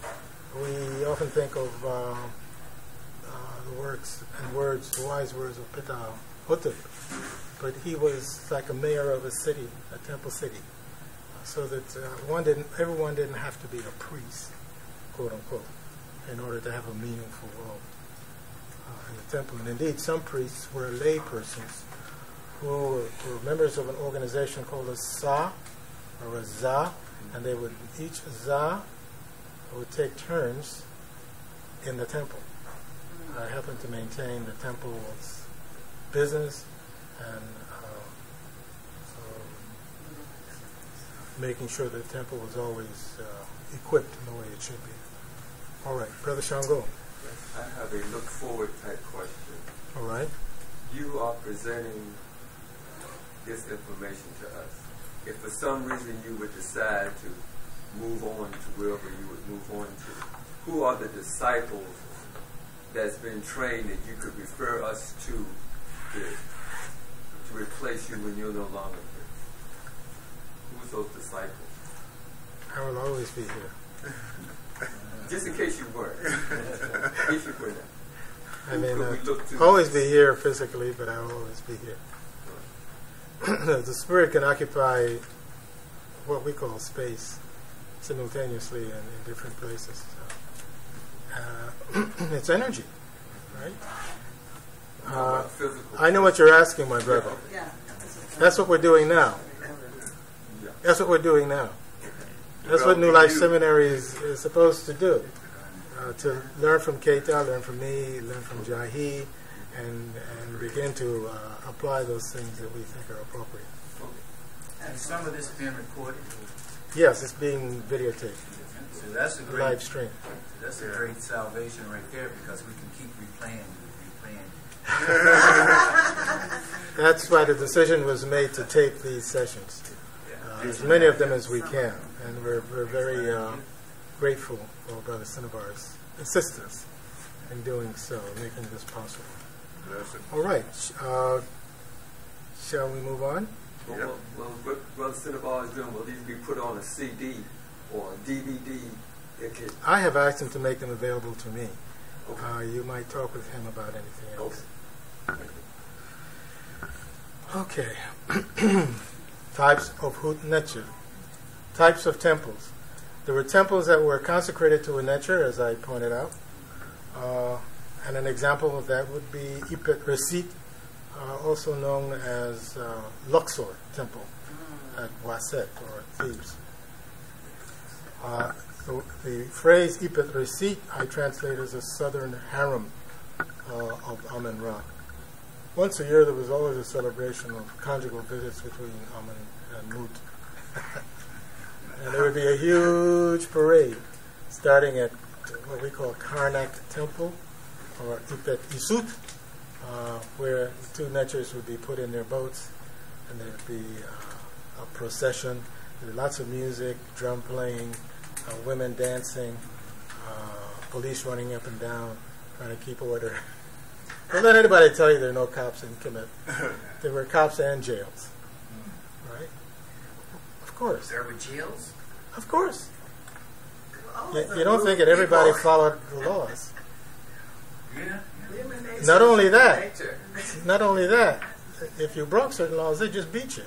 Speaker 1: We often think of the works and words, the wise words of Pita Hutep, but he was like a mayor of a city, a temple city, so that everyone didn't have to be a priest, quote unquote, in order to have a meaningful role in the temple. And indeed, some priests were lay persons who were members of an organization called a Sa, or a Za, and they would, each Za would take turns in the temple, helping to maintain the temple's business and making sure the temple was always equipped in the way it should be. All right, Brother Shango.
Speaker 4: I have a look forward type question.
Speaker 1: All right.
Speaker 4: You are presenting this information to us. If for some reason you would decide to move on to wherever you would move on to, who are the disciples that's been trained that you could refer us to replace you when you're no longer here? Who's those disciples?
Speaker 1: I will always be here.
Speaker 4: Just in case you weren't. In case you were not.
Speaker 1: I mean, always be here physically, but I will always be here. The spirit can occupy what we call space simultaneously and in different places. So, it's energy, right? I know what you're asking, my brother. That's what we're doing now. That's what we're doing now. That's what New Life Seminary is supposed to do. To learn from Keita, learn from me, learn from Jahi, and begin to apply those things that we think are appropriate.
Speaker 5: And some of this being recorded?
Speaker 1: Yes, it's being videotaped.
Speaker 5: So that's a great
Speaker 1: live stream.
Speaker 5: So that's a great salvation right there, because we can keep replaying.
Speaker 1: That's why the decision was made to tape these sessions. As many of them as we can. And we're very grateful for Brother Cinnabar's assistance in doing so, making this possible. All right. Shall we move on?
Speaker 4: Well, what Brother Cinnabar is doing, will these be put on a CD or a DVD?
Speaker 1: I have asked him to make them available to me. Okay. You might talk with him about anything else. Okay. Types of Hut Necher. Types of temples. There were temples that were consecrated to a Necher, as I pointed out. And an example of that would be Ipet Resit, also known as Luxor Temple at Waset, or Thebes. The phrase Ipet Resit I translate as a southern harem of Amun-Ra. Once a year there was always a celebration of conjugal visits between Amun and Mut. And there would be a huge parade starting at what we call Karnack Temple, or Ipet Isut, where the two Nechers would be put in their boats, and there would be a procession. There would be lots of music, drum playing, women dancing, police running up and down, trying to keep order. Don't let anybody tell you there are no cops in Kemet. There were cops and jails. Right? Of course.
Speaker 5: There were jails?
Speaker 1: Of course. You don't think that everybody followed the laws.
Speaker 5: Yeah.
Speaker 1: Not only that, if you broke certain laws, they just beat you.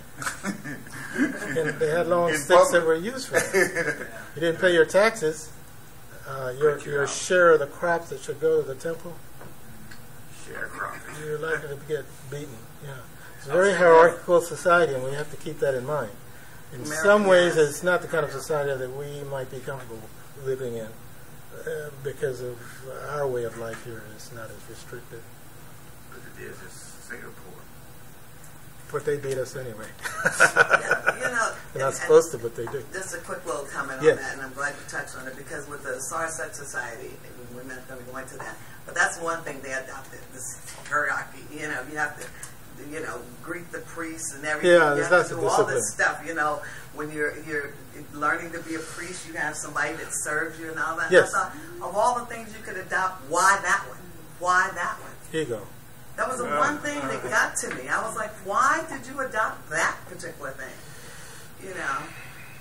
Speaker 1: And they had long sticks that were used for it. You didn't pay your taxes, your share of the crops that should go to the temple, you're likely to get beaten. Yeah. It's a very hierarchical society, and we have to keep that in mind. In some ways, it's not the kind of society that we might be comfortable living in, because of our way of life here is not as restricted.
Speaker 6: But it is Singapore.
Speaker 1: But they beat us anyway.
Speaker 3: Yeah,
Speaker 1: they're not supposed to, but they do.
Speaker 3: Just a quick little comment on that, and I'm glad you touched on it, because with the Sarset Society, and we're not going to go into that, but that's one thing they adopted, this hierarchy. You have to, greet the priests and everything.
Speaker 1: Yeah,
Speaker 3: you have to do all
Speaker 1: discipline.
Speaker 3: this stuff. When you're learning to be a priest, you have somebody that serves you and all that.
Speaker 1: Yes.
Speaker 3: I thought, of all the things you could adopt, why that one? Why that one?
Speaker 1: Ego.
Speaker 3: That was the one thing that got to me. I was like, why did you adopt that particular thing?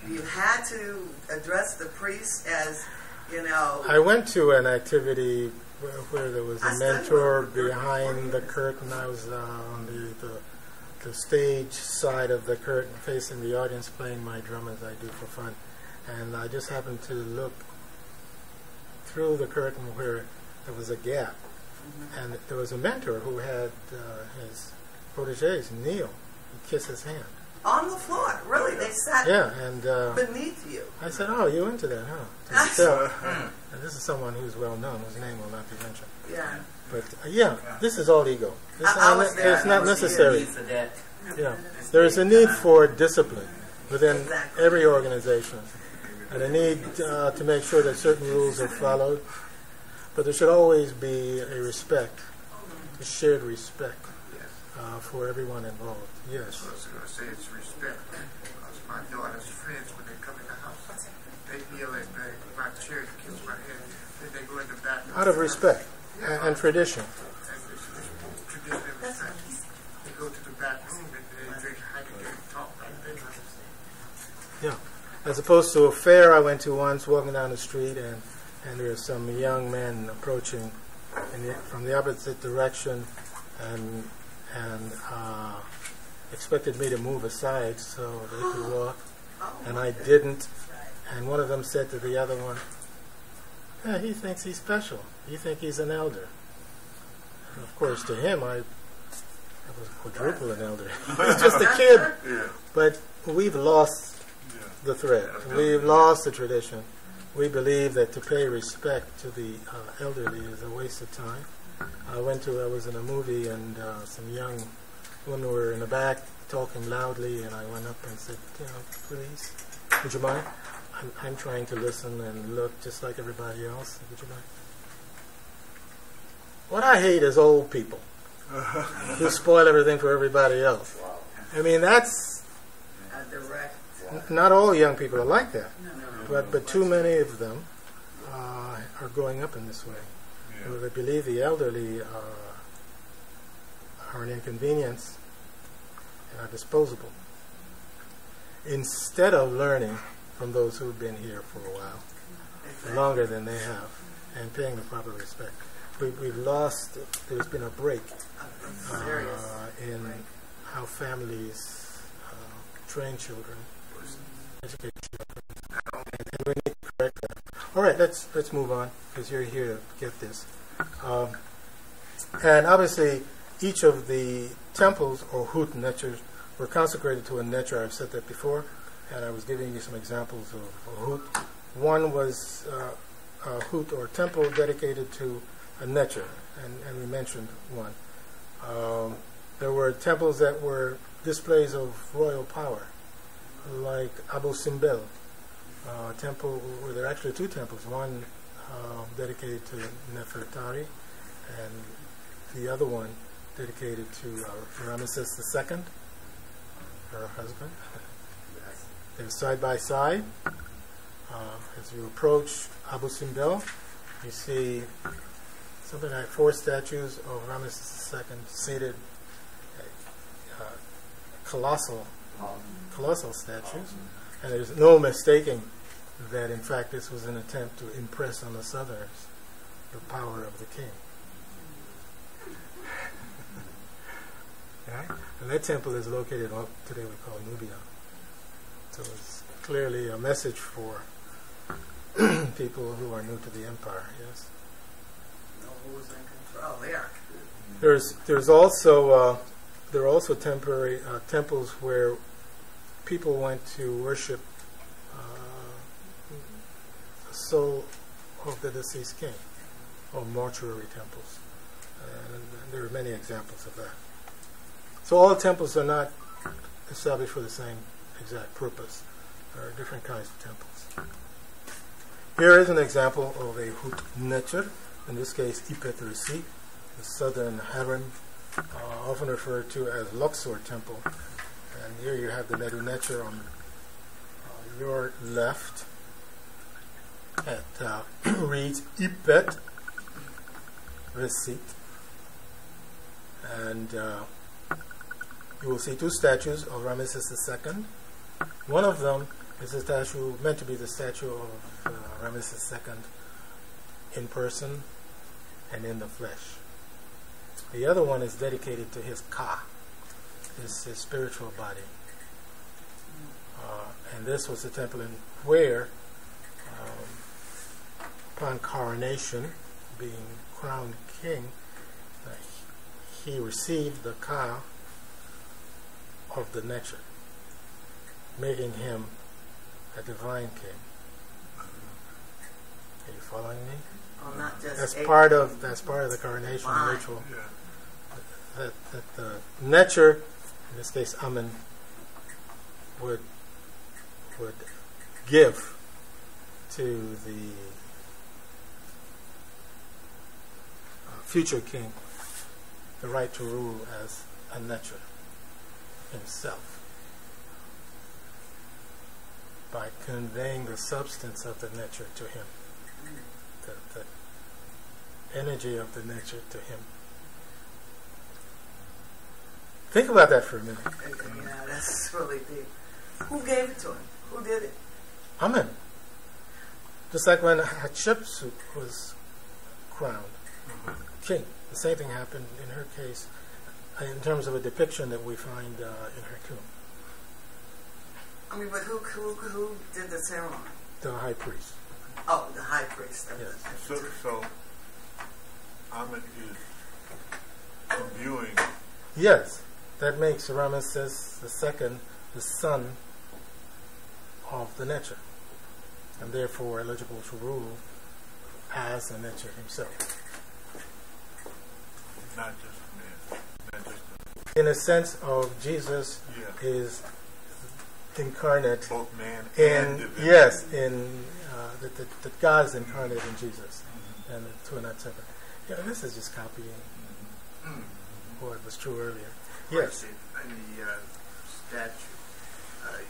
Speaker 3: You had to address the priest as,
Speaker 1: I went to an activity where there was a mentor behind the curtain. I was on the stage side of the curtain, facing the audience, playing my drum as I do for fun. And I just happened to look through the curtain where there was a gap. And there was a mentor who had his proteges kneel and kiss his hand.
Speaker 3: On the floor, really? They sat beneath you.
Speaker 1: I said, "Oh, you into that, huh?" To myself. And this is someone who's well known, whose name will not be mentioned.
Speaker 3: Yeah.
Speaker 1: But this is all ego. It's not necessary.
Speaker 5: Yeah.
Speaker 1: There is a need for discipline within every organization, and a need to make sure that certain rules are followed. But there should always be a respect, a shared respect for everyone involved. Yes.
Speaker 6: I was going to say it's respect. Because my daughter's friends, when they come in the house, they kneel at my chair to kiss my hand. Then they go in the bathroom.
Speaker 1: Out of respect and tradition.
Speaker 6: And it's tradition and respect. They go to the bathroom and they drink Heineken and talk like this.
Speaker 1: Yeah. As opposed to a fair I went to once, walking down the street, and there were some young men approaching from the opposite direction and expected me to move aside so they could walk, and I didn't. And one of them said to the other one, "Yeah, he thinks he's special. You think he's an elder." And of course, to him, I was quadruple an elder. He was just a kid.
Speaker 2: Yeah.
Speaker 1: But we've lost the thread. We've lost the tradition. We believe that to pay respect to the elderly is a waste of time. I was in a movie, and some young women were in the back talking loudly, and I went up and said, "Please, would you mind? I'm trying to listen and look just like everybody else. Would you mind?" What I hate is old people who spoil everything for everybody else. I mean, that's not all young people are like that, but too many of them are growing up in this way. They believe the elderly are an inconvenience and are disposable, instead of learning from those who've been here for a while, longer than they have, and paying the proper respect. We've lost, there's been a break in how families train children, educate children, and we need to correct that. All right, let's move on, because you're here to get this. And obviously, each of the temples or hut netchers were consecrated to a netcher. I've said that before, and I was giving you some examples of a hut. One was a hut or temple dedicated to a netcher, and we mentioned one. There were temples that were displays of royal power, like Abu Simbel temple, where there are actually two temples, one dedicated to Nefertari, and the other one dedicated to Ramesses II, her husband. They're side by side. As you approach Abu Simbel, you see something like 4 statues of Ramesses II seated, colossal statues, and there's no mistaking that in fact this was an attempt to impress on the Southerners the power of the king. Right? And that temple is located in what today we call Nubia. So it's clearly a message for people who are new to the empire. Yes.
Speaker 3: No, who was in control there?
Speaker 1: There's also there are also temporary temples where people went to worship the soul of the deceased king, or mortuary temples. And there are many examples of that. So all temples are not established for the same exact purpose. There are different kinds of temples. Here is an example of a Hut Necher, in this case Ipet Resi, the southern harem, often referred to as Luxor Temple. And here you have the Medu Necher on your left. It reads Ipet Resi. And you will see 2 statues of Ramesses II. One of them is a statue meant to be the statue of Ramesses II in person and in the flesh. The other one is dedicated to his Ka, his spiritual body. And this was the temple in where, upon coronation, being crowned king, he received the Ka of the Necher, making him a divine king. Are you following me?
Speaker 3: Oh, not just
Speaker 1: that's part of the coronation ritual. Yeah. That the Necher, in this case Amen, would give to the future king the right to rule as a Necher himself, by conveying the substance of the Necher to him, the energy of the Necher to him. Think about that for a minute.
Speaker 3: Yeah, that's really deep. Who gave it to him? Who did it?
Speaker 1: Amen. Just like when Hatshepsut was crowned king, the same thing happened in her case, in terms of a depiction that we find in her tomb.
Speaker 3: I mean, but who did the ceremony?
Speaker 1: The high priest.
Speaker 3: Oh, the high priest.
Speaker 1: Yes.
Speaker 2: So Amen is imbuing.
Speaker 1: Yes, that makes Ramesses II the son of the Necher, and therefore eligible to rule as the Necher himself.
Speaker 2: Not just man. Not just
Speaker 1: in a sense of Jesus is incarnate,
Speaker 2: both man
Speaker 1: and
Speaker 2: divinity.
Speaker 1: Yes, in that God is incarnate in Jesus, and the two are not separate. Yeah, this is just copying what was true earlier. Yes.
Speaker 6: In the statue,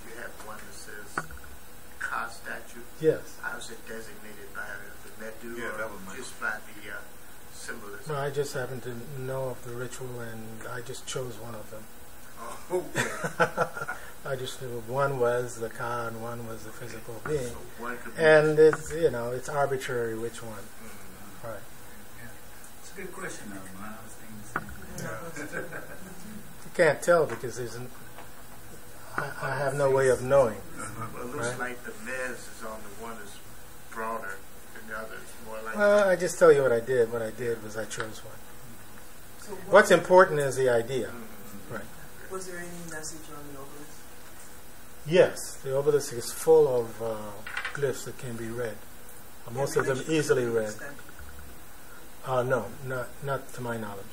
Speaker 6: you have one that says Ka statue.
Speaker 1: Yes.
Speaker 6: How is it designated by the Medu, or just by the symbolism?
Speaker 1: No, I just happen to know of the ritual, and I just chose one of them.
Speaker 6: Oh, okay.
Speaker 1: I just knew one was the Ka and one was the physical being,
Speaker 6: So one could be
Speaker 1: and it's it's arbitrary which one. Right.
Speaker 5: Yeah. It's a good question, though, man. I was thinking the same thing.
Speaker 1: You can't tell because there's I have no way of knowing.
Speaker 6: Well, it looks like the Mez is on the one that's broader than the other. It's more like.
Speaker 1: Well, I just tell you what I did. What I did was I chose one. So what's important is the idea. Right.
Speaker 3: Was there any message on the obelisk?
Speaker 1: Yes, the obelisk is full of glyphs that can be read. Most of them easily read. No, not to my knowledge.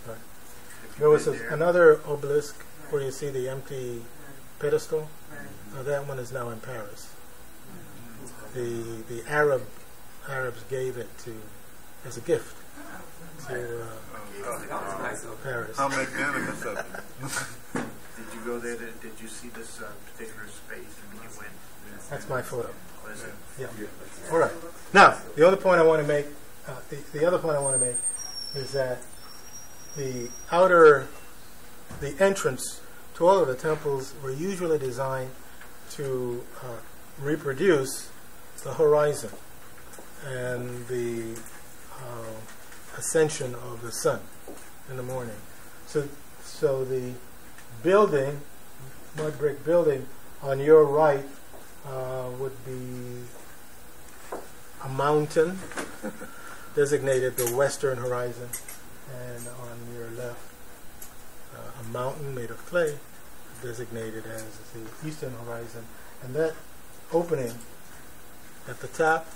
Speaker 1: Okay. Right. There was another obelisk where you see the empty pedestal. That one is now in Paris. The Arabs gave it as a gift to Paris.
Speaker 2: How magnanimous of them.
Speaker 6: Did you go there? Did you see this particular space when you went?
Speaker 1: That's my photo.
Speaker 6: Was it?
Speaker 1: Yeah. All right. Now, the other point I want to make the other point I want to make is that the entrance to all of the temples were usually designed to reproduce the horizon and the ascension of the sun in the morning. So the building, mud brick building, on your right would be a mountain designated the western horizon, and on your left a mountain made of clay designated as the eastern horizon. And that opening at the top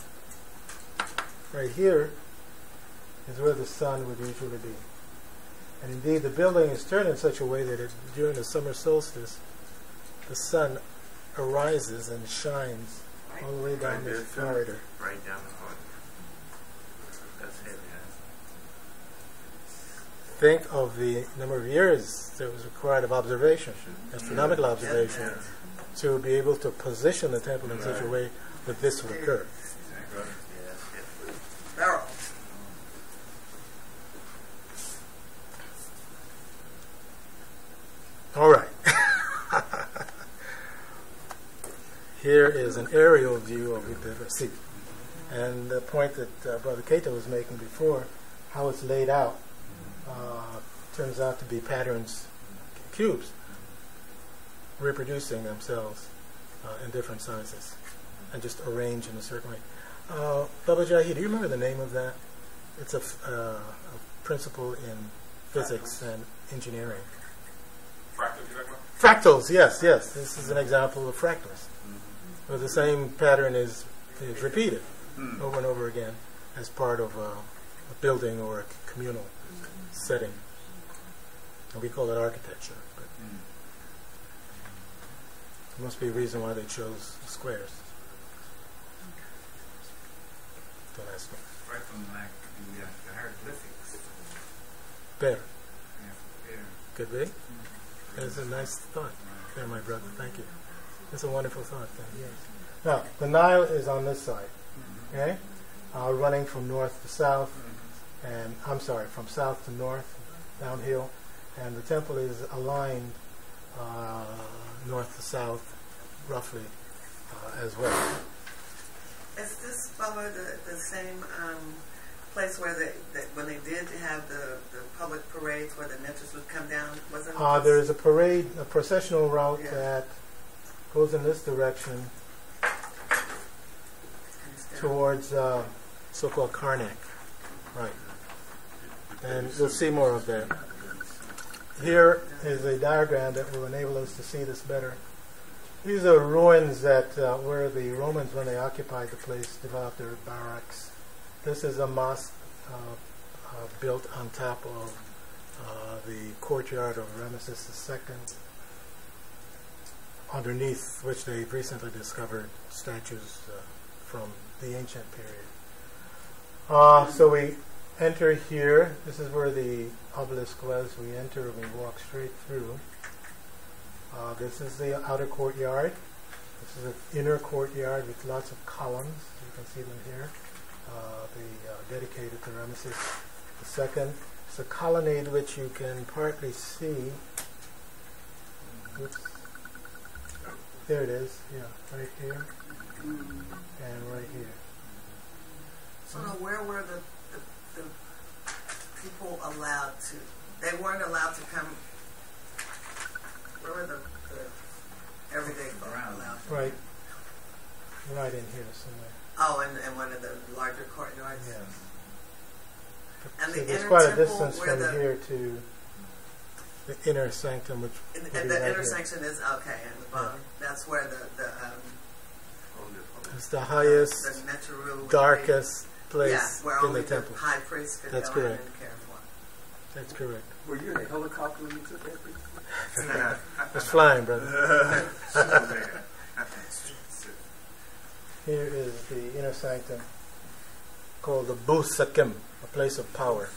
Speaker 1: right here is where the sun would usually be. And indeed, the building is turned in such a way that during the summer solstice, the sun arises and shines all the way down this corridor.
Speaker 5: Right down the corridor. That's heavy,
Speaker 1: Think of the number of years that was required of observation, astronomical observation, to be able to position the temple in such a way that this would occur.
Speaker 3: Barrel.
Speaker 1: All right. Here is an aerial view of the sea. And the point that Brother Keita was making before, how it's laid out, turns out to be patterns, cubes, reproducing themselves in different sizes and just arranged in a certain way. Baba Jahi, do you remember the name of that? It's a principle in physics and engineering. Fractals, yes. This is an example of fractals, where the same pattern is repeated over and over again as part of a building or a communal setting. And we call it architecture. But there must be a reason why they chose squares. Don't ask me.
Speaker 5: Right from like the hieroglyphics.
Speaker 1: There.
Speaker 5: Yeah, there.
Speaker 1: Could be. That's a nice thought there, my brother. Thank you. That's a wonderful thought. Yes. Now, the Nile is on this side, okay? Running from north to south, and I'm sorry, from south to north, downhill, and the temple is aligned north to south, roughly, as well.
Speaker 3: Is this, Baba, the same place where when they did have the public parades where the mentors would come down?
Speaker 1: There is a parade, a processional route that goes in this direction towards so-called Karnack. Right. And you'll see more of that. Here is a diagram that will enable us to see this better. These are ruins that where the Romans, when they occupied the place, developed their barracks. This is a mosque built on top of the courtyard of Ramesses II, underneath which they recently discovered statues from the ancient period. So we enter here. This is where the obelisk was. We enter and we walk straight through. This is the outer courtyard. This is an inner courtyard with lots of columns. You can see them here. Dedicated to Ramesses II. It's a colonnade which you can partly see. Oops. There it is. Yeah, right here and right here.
Speaker 3: So where were the people allowed to? They weren't allowed to come. Where were the everyday folk allowed to?
Speaker 1: Right in here somewhere.
Speaker 3: Oh, and one of the larger courtyards?
Speaker 1: Yes.
Speaker 3: And
Speaker 1: so
Speaker 3: the
Speaker 1: there's
Speaker 3: inner
Speaker 1: quite a
Speaker 3: temple
Speaker 1: distance from here to the inner sanctum, which
Speaker 3: and
Speaker 1: would
Speaker 3: the
Speaker 1: be right
Speaker 3: inner
Speaker 1: here.
Speaker 3: section is okay, and the bottom. That's where
Speaker 1: it's the highest,
Speaker 3: the Neteru
Speaker 1: darkest place
Speaker 3: where
Speaker 1: in
Speaker 3: only
Speaker 1: the temple.
Speaker 3: high priest could
Speaker 1: That's
Speaker 3: go in
Speaker 1: correct.
Speaker 3: and care for.
Speaker 1: That's correct.
Speaker 4: Were you in a helicopter when you took that picture?
Speaker 1: It's flying, brother. Here is the inner sanctum called the Bu Sakim, a place of power.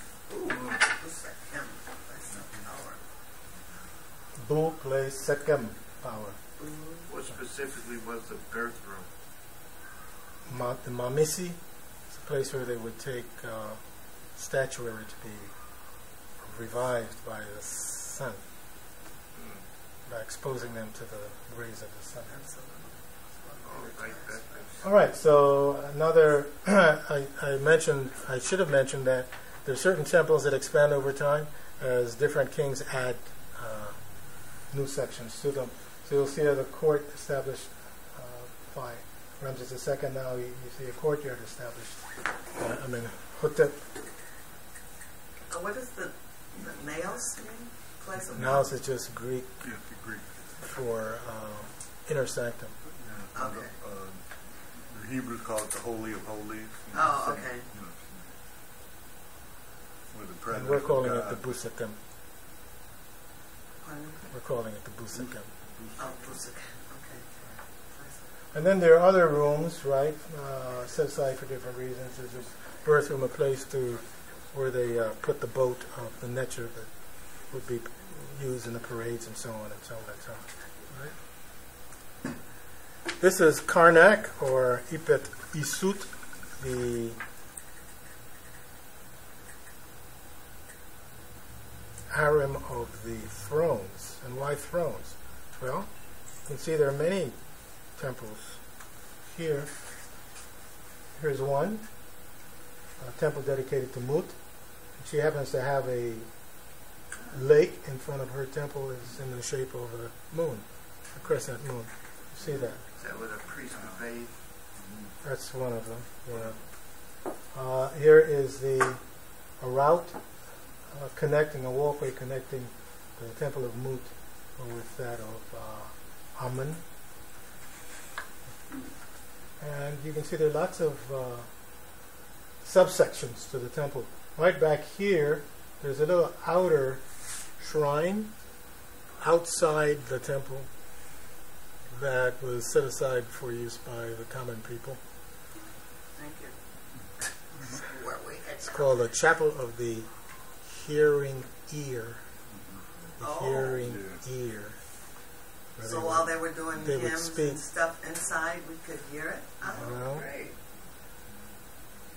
Speaker 1: Bu place Sakim, power.
Speaker 5: What specifically was the birth room?
Speaker 1: The Mamisi It's a place where they would take statuary to be revived by the sun, by exposing them to the rays of the sun. All right, so another, I should have mentioned that there are certain temples that expand over time as different kings add new sections to them. So you'll see the court established by Ramses II. Now you see a courtyard established. Hotep.
Speaker 3: What is the Naos mean? Place of
Speaker 1: Naos is just Greek,
Speaker 2: Greek.
Speaker 1: For inner sanctum.
Speaker 2: Yeah. Okay. The Hebrews call it the Holy of Holies.
Speaker 3: Oh, okay.
Speaker 1: And we're calling it the Busakim. We're calling it the Busakim.
Speaker 3: Oh, Busakim. Okay.
Speaker 1: And then there are other rooms, right, set aside for different reasons. There's a birth room, a place where they put the boat of the Netcher that would be used in the parades and so on and so on and so on. Right? This is Karnack, or Ipet Isut, the harem of the thrones. And why thrones? Well, you can see there are many temples here. Here's one, a temple dedicated to Mut. She happens to have a lake in front of her temple. Is in the shape of a moon, a crescent moon. You see that?
Speaker 6: Is that where the priest would bathe?
Speaker 1: That's one of them. Yeah. Here is a route connecting, a walkway connecting the temple of Mut with that of Amun. And you can see there are lots of subsections to the temple. Right back here, there's a little outer shrine outside the temple that was set aside for use by the common people.
Speaker 3: Thank you.
Speaker 1: It's called the Chapel of the Hearing Ear. The Hearing Ear.
Speaker 3: So while they were doing hymns and stuff inside, we could hear it? Oh, great.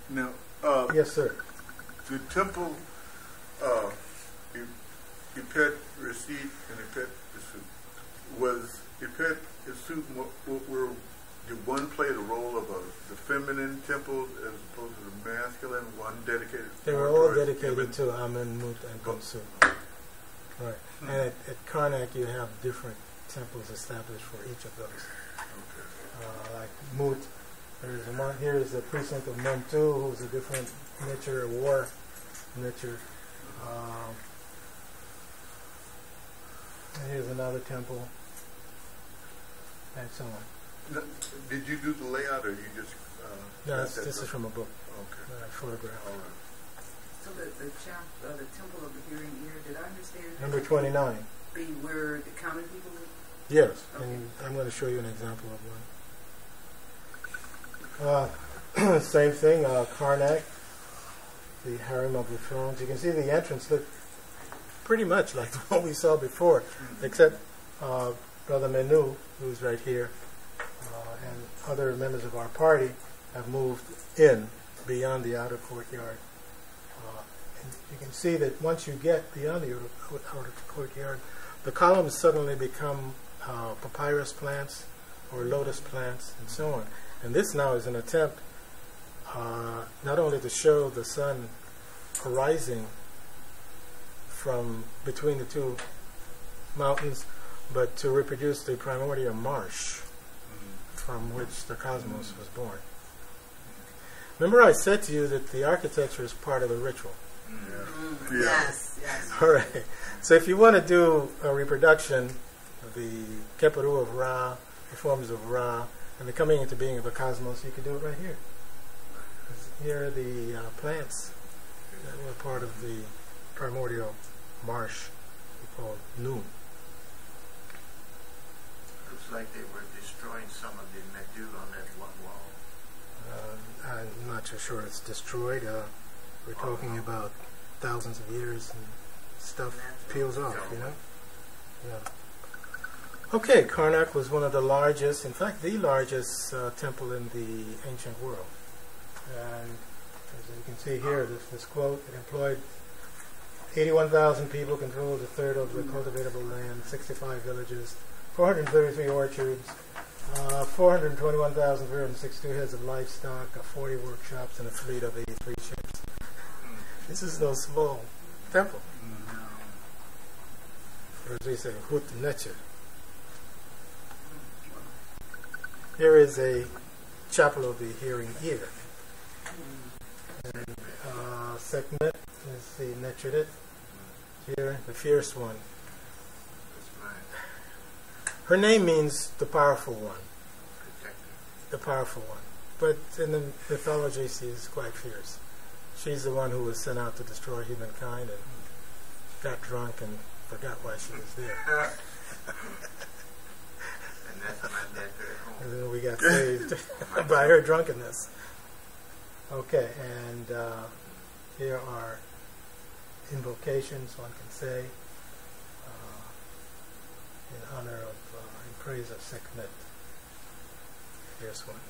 Speaker 2: Now,
Speaker 1: yes, sir.
Speaker 2: The temple, Ipet Resit and Ipet Isut, was Ipet Isut, did one play the role of the feminine temple as opposed to the masculine, one dedicated?
Speaker 1: They were all dedicated to Amun, Mut, and Khonsu. Right. And at Karnack, you have different temples established for each of those. Okay. Like Mut, here is the precinct of Montu, who's a different nature, a war nature. And here's another temple, and so on.
Speaker 2: Now, did you do the layout, or you just?
Speaker 1: No, this is from a book.
Speaker 2: Okay.
Speaker 1: That I photographed.
Speaker 2: All right.
Speaker 7: So the temple of the hearing ear, did I understand?
Speaker 1: Number 29.
Speaker 7: Be where the common people live?
Speaker 1: Yes,
Speaker 7: okay.
Speaker 1: And I'm going to show you an example of one. Same thing, Karnack, the harem of the thrones. You can see the entrance looked pretty much like the one we saw before, except Brother Menu, who's right here, and other members of our party have moved in beyond the outer courtyard. And you can see that once you get beyond the outer courtyard, the columns suddenly become papyrus plants or lotus plants and so on. And this now is an attempt not only to show the sun arising from between the two mountains, but to reproduce the primordial marsh from which the cosmos was born. Remember I said to you that the architecture is part of the ritual?
Speaker 3: Yeah. Yes, yes.
Speaker 1: All right. So if you want to do a reproduction of the Keperu of Ra, the forms of Ra, and the coming into being of the cosmos, you can do it right here. Here are the plants that were part of the primordial marsh we call Noon.
Speaker 6: Looks like they were destroying some of the Medu on that one wall.
Speaker 1: I'm not so sure it's destroyed. We're talking about thousands of years and stuff peels off, you know? Yeah. Okay, Karnack was one of the largest, in fact, the largest temple in the ancient world. And as you can see here, this quote, it employed 81,000 people, controlled a third of the cultivatable land, 65 villages, 433 orchards, 421,362 heads of livestock, 40 workshops, and a fleet of 83 ships. This is no small temple. Or as we say, hut neche. Here is a chapel of the hearing ear. And Sekhmet is the Necherit. Here, the fierce one. Her name means the powerful one. The powerful one. But in the mythology, she is quite fierce. She's the one who was sent out to destroy humankind and got drunk and forgot why she was there.
Speaker 6: And that's my dad at home.
Speaker 1: And then we got saved by her drunkenness. Okay, and here are invocations, one can say, in honor of, in praise of Sekhmet. Here's one.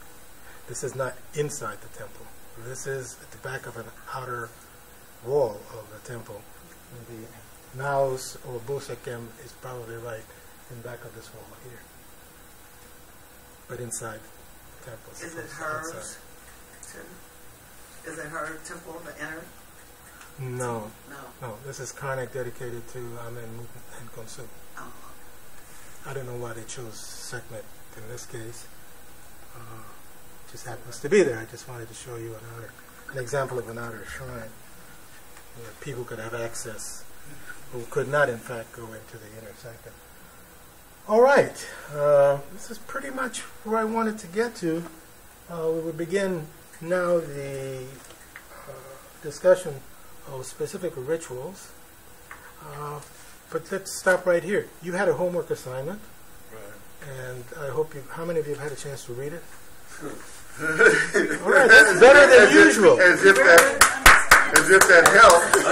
Speaker 1: This is not inside the temple. This is at the back of an outer wall of the temple. And the Naos or Bosekem is probably right in back of this wall here. But inside the temple.
Speaker 3: Is it hers? Is it her temple, the inner?
Speaker 1: No.
Speaker 3: No.
Speaker 1: No, this is Karnack dedicated to Amen and Konsu.
Speaker 3: Oh.
Speaker 1: I don't know why they chose Sekhmet in this case. Just happens to be there. I just wanted to show you an example of an outer shrine where people could have access who could not, in fact, go into the inner sanctum. All right. This is pretty much where I wanted to get to. We will begin now the discussion of specific rituals. But let's stop right here. You had a homework assignment.
Speaker 2: Right.
Speaker 1: And I hope you, how many of you have had a chance to read it? All right, that's better than usual.
Speaker 2: As if that helps.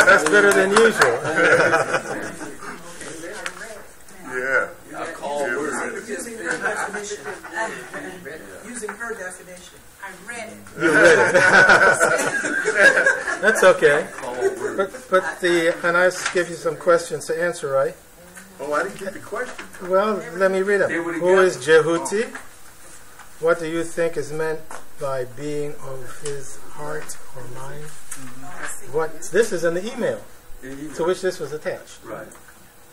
Speaker 1: That's better than usual.
Speaker 2: Yeah.
Speaker 4: I call words.
Speaker 9: Using her definition. Using her definition. I read it.
Speaker 1: You read it. That's okay. But and I give you some questions to answer, right?
Speaker 2: Oh, I didn't get the question.
Speaker 1: Well, let me read them. Who is Jehuti? What do you think is meant by being of his heart or mind? What? This is in the email to which this was attached.
Speaker 4: Right.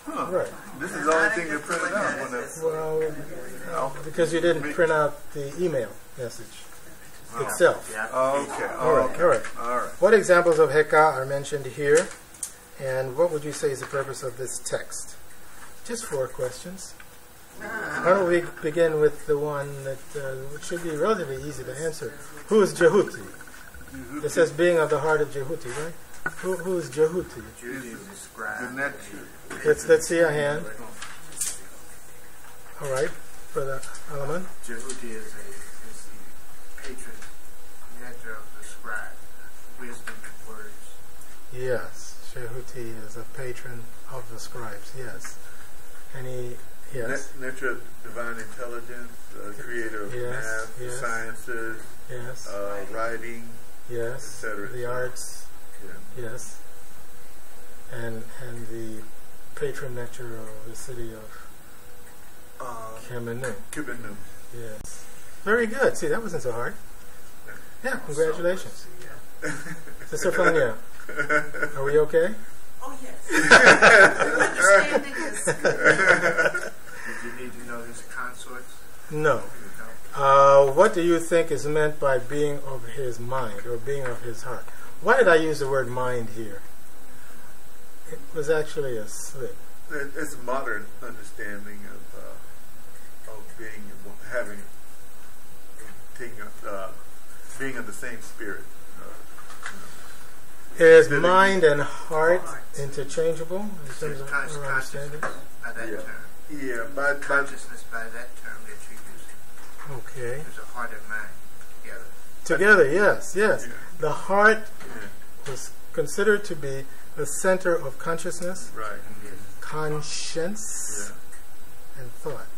Speaker 2: Huh.
Speaker 1: Right.
Speaker 2: This is the only thing that printed out.
Speaker 1: Well, because you didn't print out the email message itself.
Speaker 2: Okay.
Speaker 1: All right. All right.
Speaker 2: All right.
Speaker 1: What examples of Heka are mentioned here? And what would you say is the purpose of this text? Just 4 questions. Why don't we begin with the one that should be relatively easy to answer. Who is Jehuti? It says being of the heart of Jehuti, right? Who is Jehuti? Let's see a hand. All right, for the element.
Speaker 6: Jehuti is the patron nectar of the scribe, wisdom and words.
Speaker 1: Yes, Jehuti is a patron of the scribes, yes. Yes.
Speaker 2: Nature of divine intelligence, creator of math, sciences, writing, etc.
Speaker 1: The arts, yes, and the patron nature of the city of Kemenu. Yes, very good. See, that wasn't so hard. Yeah, congratulations, Sister Fania. Are we okay?
Speaker 9: Oh, yes. Understanding is good.
Speaker 6: Did you need to know his consorts?
Speaker 1: No. What do you think is meant by being of his mind or being of his heart? Why did I use the word mind here? It was actually a slip.
Speaker 2: It's a modern understanding of being, being of the same spirit.
Speaker 1: Is mind and heart interchangeable in terms of our understanding?
Speaker 6: By that term.
Speaker 2: Yeah,
Speaker 6: consciousness by that term that you're using.
Speaker 1: Okay.
Speaker 6: There's a heart and mind together.
Speaker 1: Together, yes. Yeah. The heart was considered to be the center of consciousness,
Speaker 2: right.
Speaker 1: Conscience, and thought.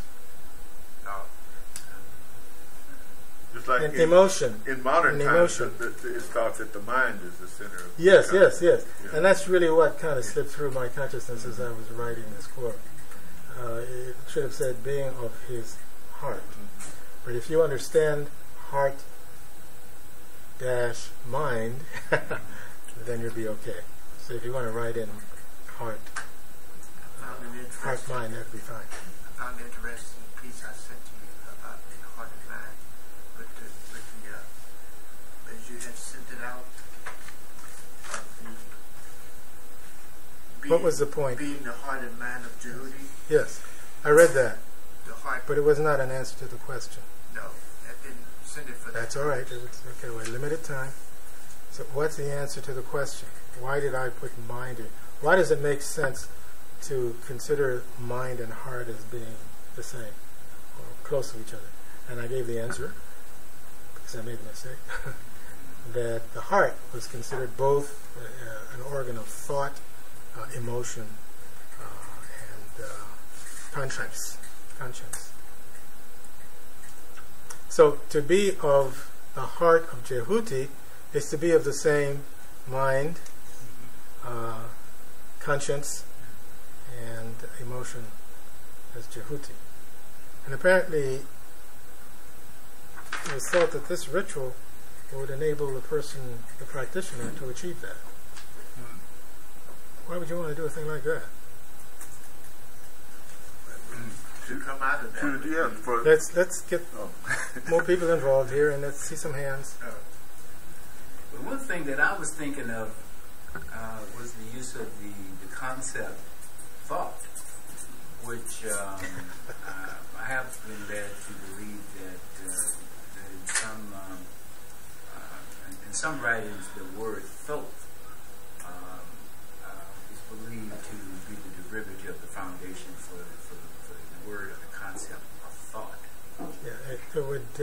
Speaker 2: Just like
Speaker 1: emotion.
Speaker 2: In modern times,
Speaker 1: emotion.
Speaker 2: It's thought that the mind is the center of
Speaker 1: yes,
Speaker 2: the
Speaker 1: yes, yes.
Speaker 2: Yeah.
Speaker 1: And that's really what kind of slipped through my consciousness as I was writing this quote. It should have said being of his heart. But if you understand heart dash mind, then you'll be okay. So if you want to write in heart mind, that'd be fine.
Speaker 6: I found an interesting piece I sent to you about the heart and mind, as you had sent it out.
Speaker 1: What was the point?
Speaker 6: Being the heart and mind of Jehudi.
Speaker 1: Yes, I read that.
Speaker 6: The heart.
Speaker 1: But it was not an answer to the question.
Speaker 6: No, that didn't send it for that.
Speaker 1: That's all right. Okay, we're limited time. So what's the answer to the question? Why did I put mind in? Why does it make sense to consider mind and heart as being the same or close to each other? And I gave the answer, because I made a mistake, that the heart was considered both an organ of thought, emotion, and conscience. So to be of the heart of Jehudi is to be of the same mind, conscience, and emotion as Jehudi. And apparently it was thought that this ritual would enable the person, the practitioner, to achieve that. Why would you want to do a thing like that?
Speaker 6: To come out of that.
Speaker 1: Let's get more people involved here, and let's see some hands.
Speaker 5: But one thing that I was thinking of was the use of the concept thought, which I have been led to believe that in some writings the word thought is believed to be the derivative of the foundation for the word or the concept of thought.
Speaker 1: Yeah, it would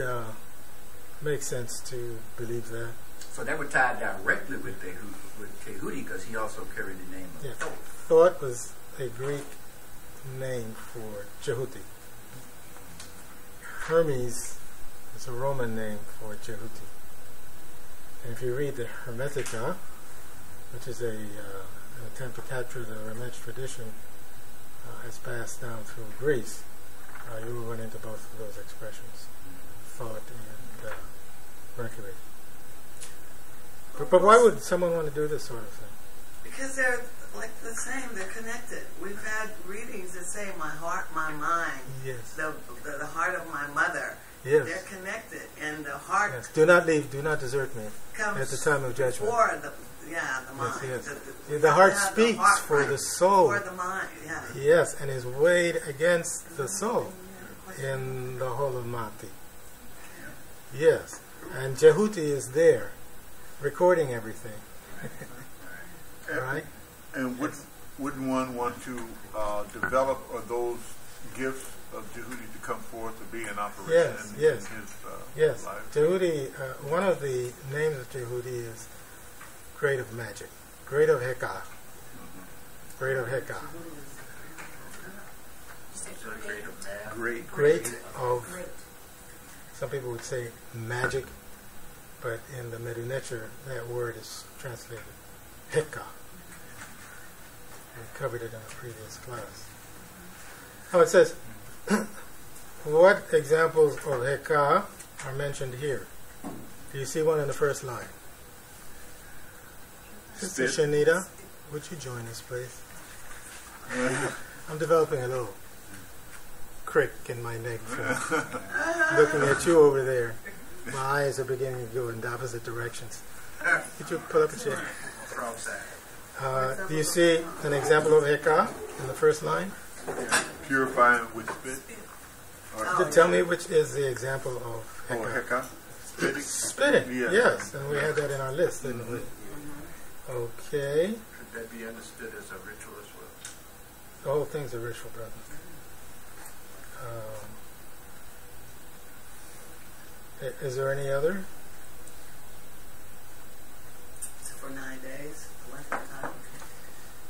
Speaker 1: make sense to believe that.
Speaker 5: So that would tie directly with Jehudi, because he also carried the name of thought.
Speaker 1: Thought was a Greek name for Jehudi. Hermes is a Roman name for Jehudi. And if you read the Hermetica, which is an attempt to capture the Hermetic tradition as passed down through Greece, you will run into both of those expressions, thought and Mercury. But why would someone want to do this sort of thing?
Speaker 3: Because they're like the same, they're connected. We've had readings that say my heart, my mind,
Speaker 1: yes.
Speaker 3: the heart of my mother.
Speaker 1: Yes.
Speaker 3: They're connected, and the heart.
Speaker 1: Yes. Do not leave. Do not desert me at the time of judgment.
Speaker 3: For the mind.
Speaker 1: Yes, yes. The heart speaks heart,
Speaker 3: for
Speaker 1: the soul.
Speaker 3: For the mind. Yeah.
Speaker 1: Yes, and is weighed against the soul in the whole of Mati. Yes, and Jehudi is there, recording everything. Right.
Speaker 2: And wouldn't one want to develop those gifts of Jehudi to come forth to be in operation in his life?
Speaker 1: Jehudi, one of the names of Jehudi is Great of Magic, Great of Heka. Great of Heka. Great of, some people would say magic, but in the Medu Neter, that word is translated Heka. We covered it in a previous class. Now it says, what examples of Heka are mentioned here? Do you see one in the first line? Sister Shanita, would you join us, please? I'm developing a little crick in my neck from looking at you over there. My eyes are beginning to go in the opposite directions. Could you pull up a chair? Do you see an example of Heka in the first line?
Speaker 2: Purifying with spit.
Speaker 1: Tell me which is the example of Heka.
Speaker 2: Spitting.
Speaker 1: Spitting, yes. And we had that in our list, didn't we? Okay.
Speaker 6: Could that be understood as a ritual as well?
Speaker 1: The whole thing's a ritual, brother. Is there any other?
Speaker 3: For 9 days.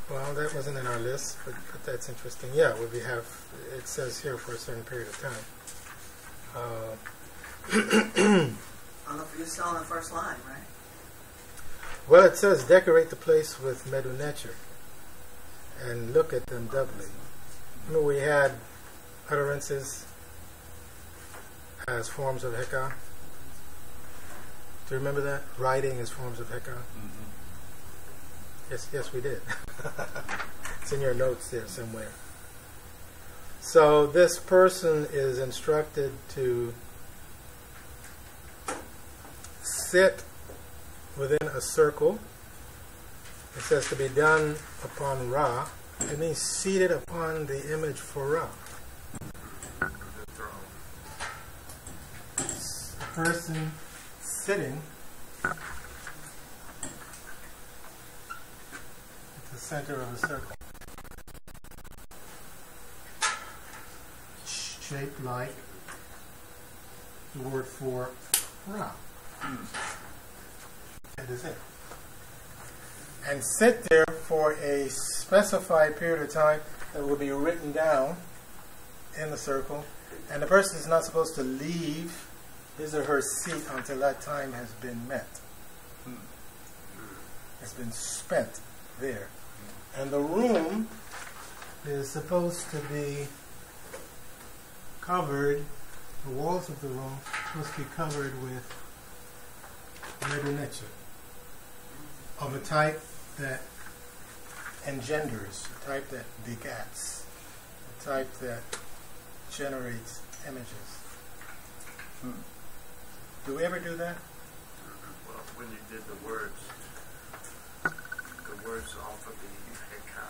Speaker 1: Well, that wasn't in our list, but that's interesting. Yeah, we have, it says here for a certain period of time.
Speaker 3: You're still on the first line, right?
Speaker 1: Well, it says decorate the place with medunecher and look at them doubly. Remember we had utterances as forms of heka? Do you remember that? Writing as forms of heka? Yes, we did. It's in your notes there somewhere. So this person is instructed to sit within a circle. It says to be done upon Ra. It means seated upon the image for Ra. A person sitting at the center of a circle, shaped like the word for Ra. That is it. And sit there for a specified period of time that will be written down in the circle. And the person is not supposed to leave his or her seat until that time has been met. It's been spent there. And the room is supposed to be covered, the walls of the room are supposed to be covered with medunecher of a type that engenders, a type that begats, a type that generates images. Do we ever do that?
Speaker 6: Well, when you did the words off of the heka.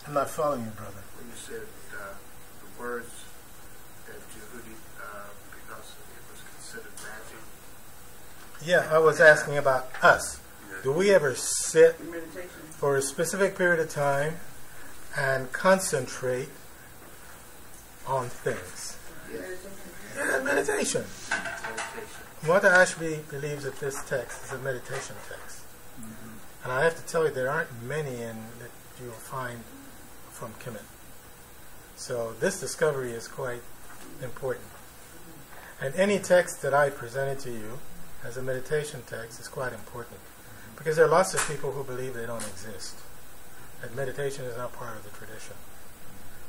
Speaker 1: I'm not following you, brother.
Speaker 6: When you said the words that Yehudi, because it was considered magic.
Speaker 1: Yeah, I was asking about us. Do we ever sit for a specific period of time and concentrate on things? Yeah, meditation. Mother Ashby believes that this text is a meditation text. And I have to tell you, there aren't many in that you'll find from Kemet. So this discovery is quite important. And any text that I presented to you as a meditation text is quite important. Because there are lots of people who believe they don't exist. That meditation is not part of the tradition.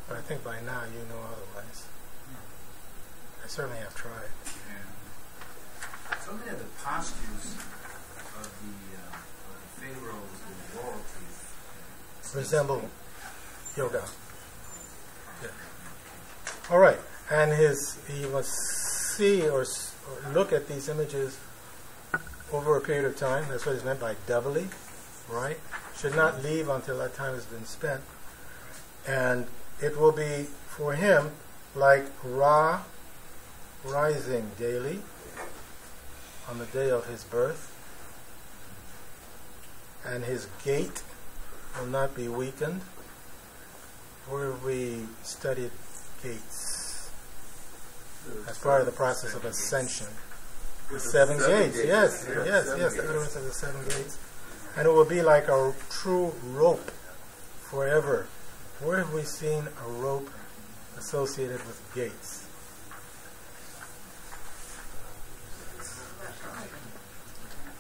Speaker 1: But I think by now you know otherwise. I certainly have tried.
Speaker 5: So many of the postures of the pharaohs and royalties
Speaker 1: resemble yoga. Yeah. All right. And he must see or look at these images over a period of time. That's what is meant by doubly, right? Should not leave until that time has been spent. And it will be for him like Ra rising daily on the day of his birth. And his gait will not be weakened. Where we studied gates as part of the process of ascension. The seven gates, yes, the utterance of the 7 gates. And it will be like a true rope forever. Where have we seen a rope associated with gates?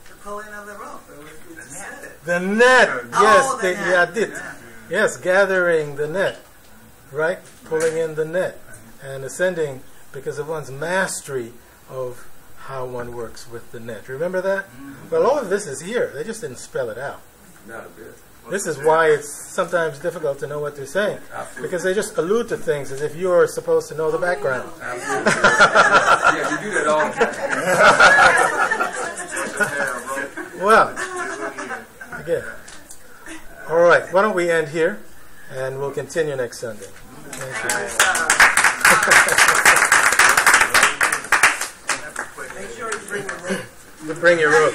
Speaker 3: The pulling of the rope.
Speaker 1: The net, yes,
Speaker 3: Oh, the net.
Speaker 1: Yes, gathering the net, right? Pulling in the net and ascending because of one's mastery of how one works with the net. Remember that? Well, all of this is here. They just didn't spell it out.
Speaker 4: Not a bit.
Speaker 1: This is why it's sometimes difficult to know what they're saying. Because they just allude to things as if you're supposed to know the background.
Speaker 4: Absolutely. Yeah, you do that all the time.
Speaker 1: Well, again. All right, why don't we end here, and we'll continue next Sunday. Thank you.
Speaker 3: Make sure you bring the rope.
Speaker 1: You bring your rope.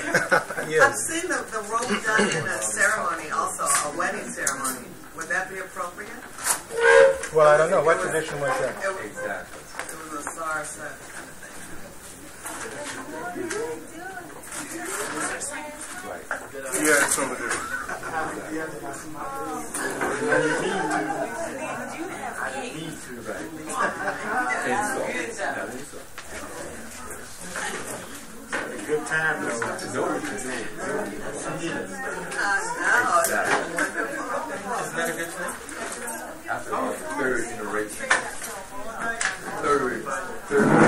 Speaker 1: Yes.
Speaker 3: I've seen the rope done in a ceremony, also a wedding ceremony. Would that be appropriate?
Speaker 1: Well, I don't know. What tradition was that?
Speaker 4: Exactly.
Speaker 3: It was a SAR set kind of thing.
Speaker 2: Yeah, it's over there.
Speaker 4: Right. And so, after the third generation. Third